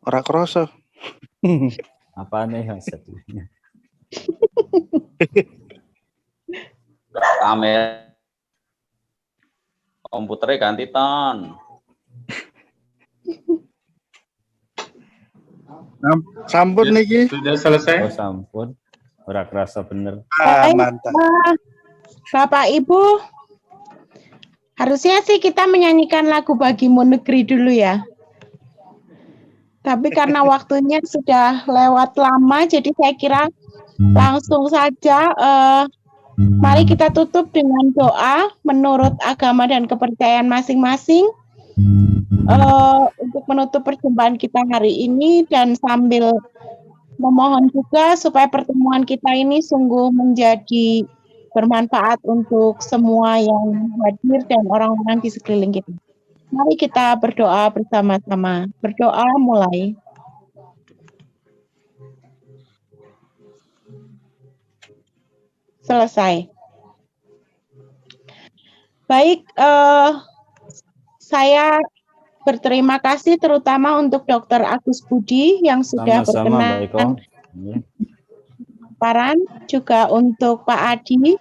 Ora kroso. Apa nih yang satunya? Kamera komputernya ganti ton. Sampun niki. Sudah selesai? Oh sampun, ora kerasa bener. Mantap. Bapak Ibu, harusnya sih kita menyanyikan lagu Bagimu Negeri dulu ya. Tapi karena waktunya sudah lewat lama, jadi saya kira langsung saja mari kita tutup dengan doa menurut agama dan kepercayaan masing-masing untuk menutup perjumpaan kita hari ini, dan sambil memohon juga supaya pertemuan kita ini sungguh menjadi bermanfaat untuk semua yang hadir dan orang-orang di sekeliling kita. Mari kita berdoa bersama-sama. Berdoa mulai. Selesai. Baik, saya berterima kasih terutama untuk Dr. Agus Budi yang sudah Sama-sama, Mbak Eko. berkenan paparan, juga untuk Pak Adi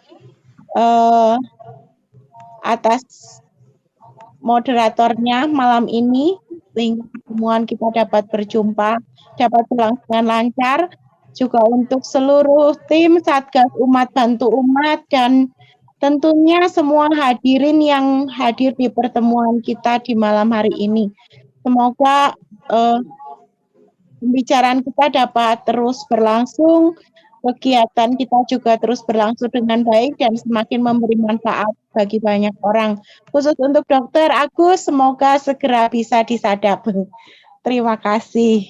atas moderatornya malam ini, sehingga pertemuan kita dapat berjumpa, dapat berlangsung dengan lancar. Juga untuk seluruh tim Satgas Umat Bantu Umat, dan tentunya semua hadirin yang hadir di pertemuan kita di malam hari ini. Semoga pembicaraan kita dapat terus berlangsung, kegiatan kita juga terus berlangsung dengan baik dan semakin memberi manfaat bagi banyak orang. Khusus untuk Dr. Agus, semoga segera bisa disadap. Terima kasih.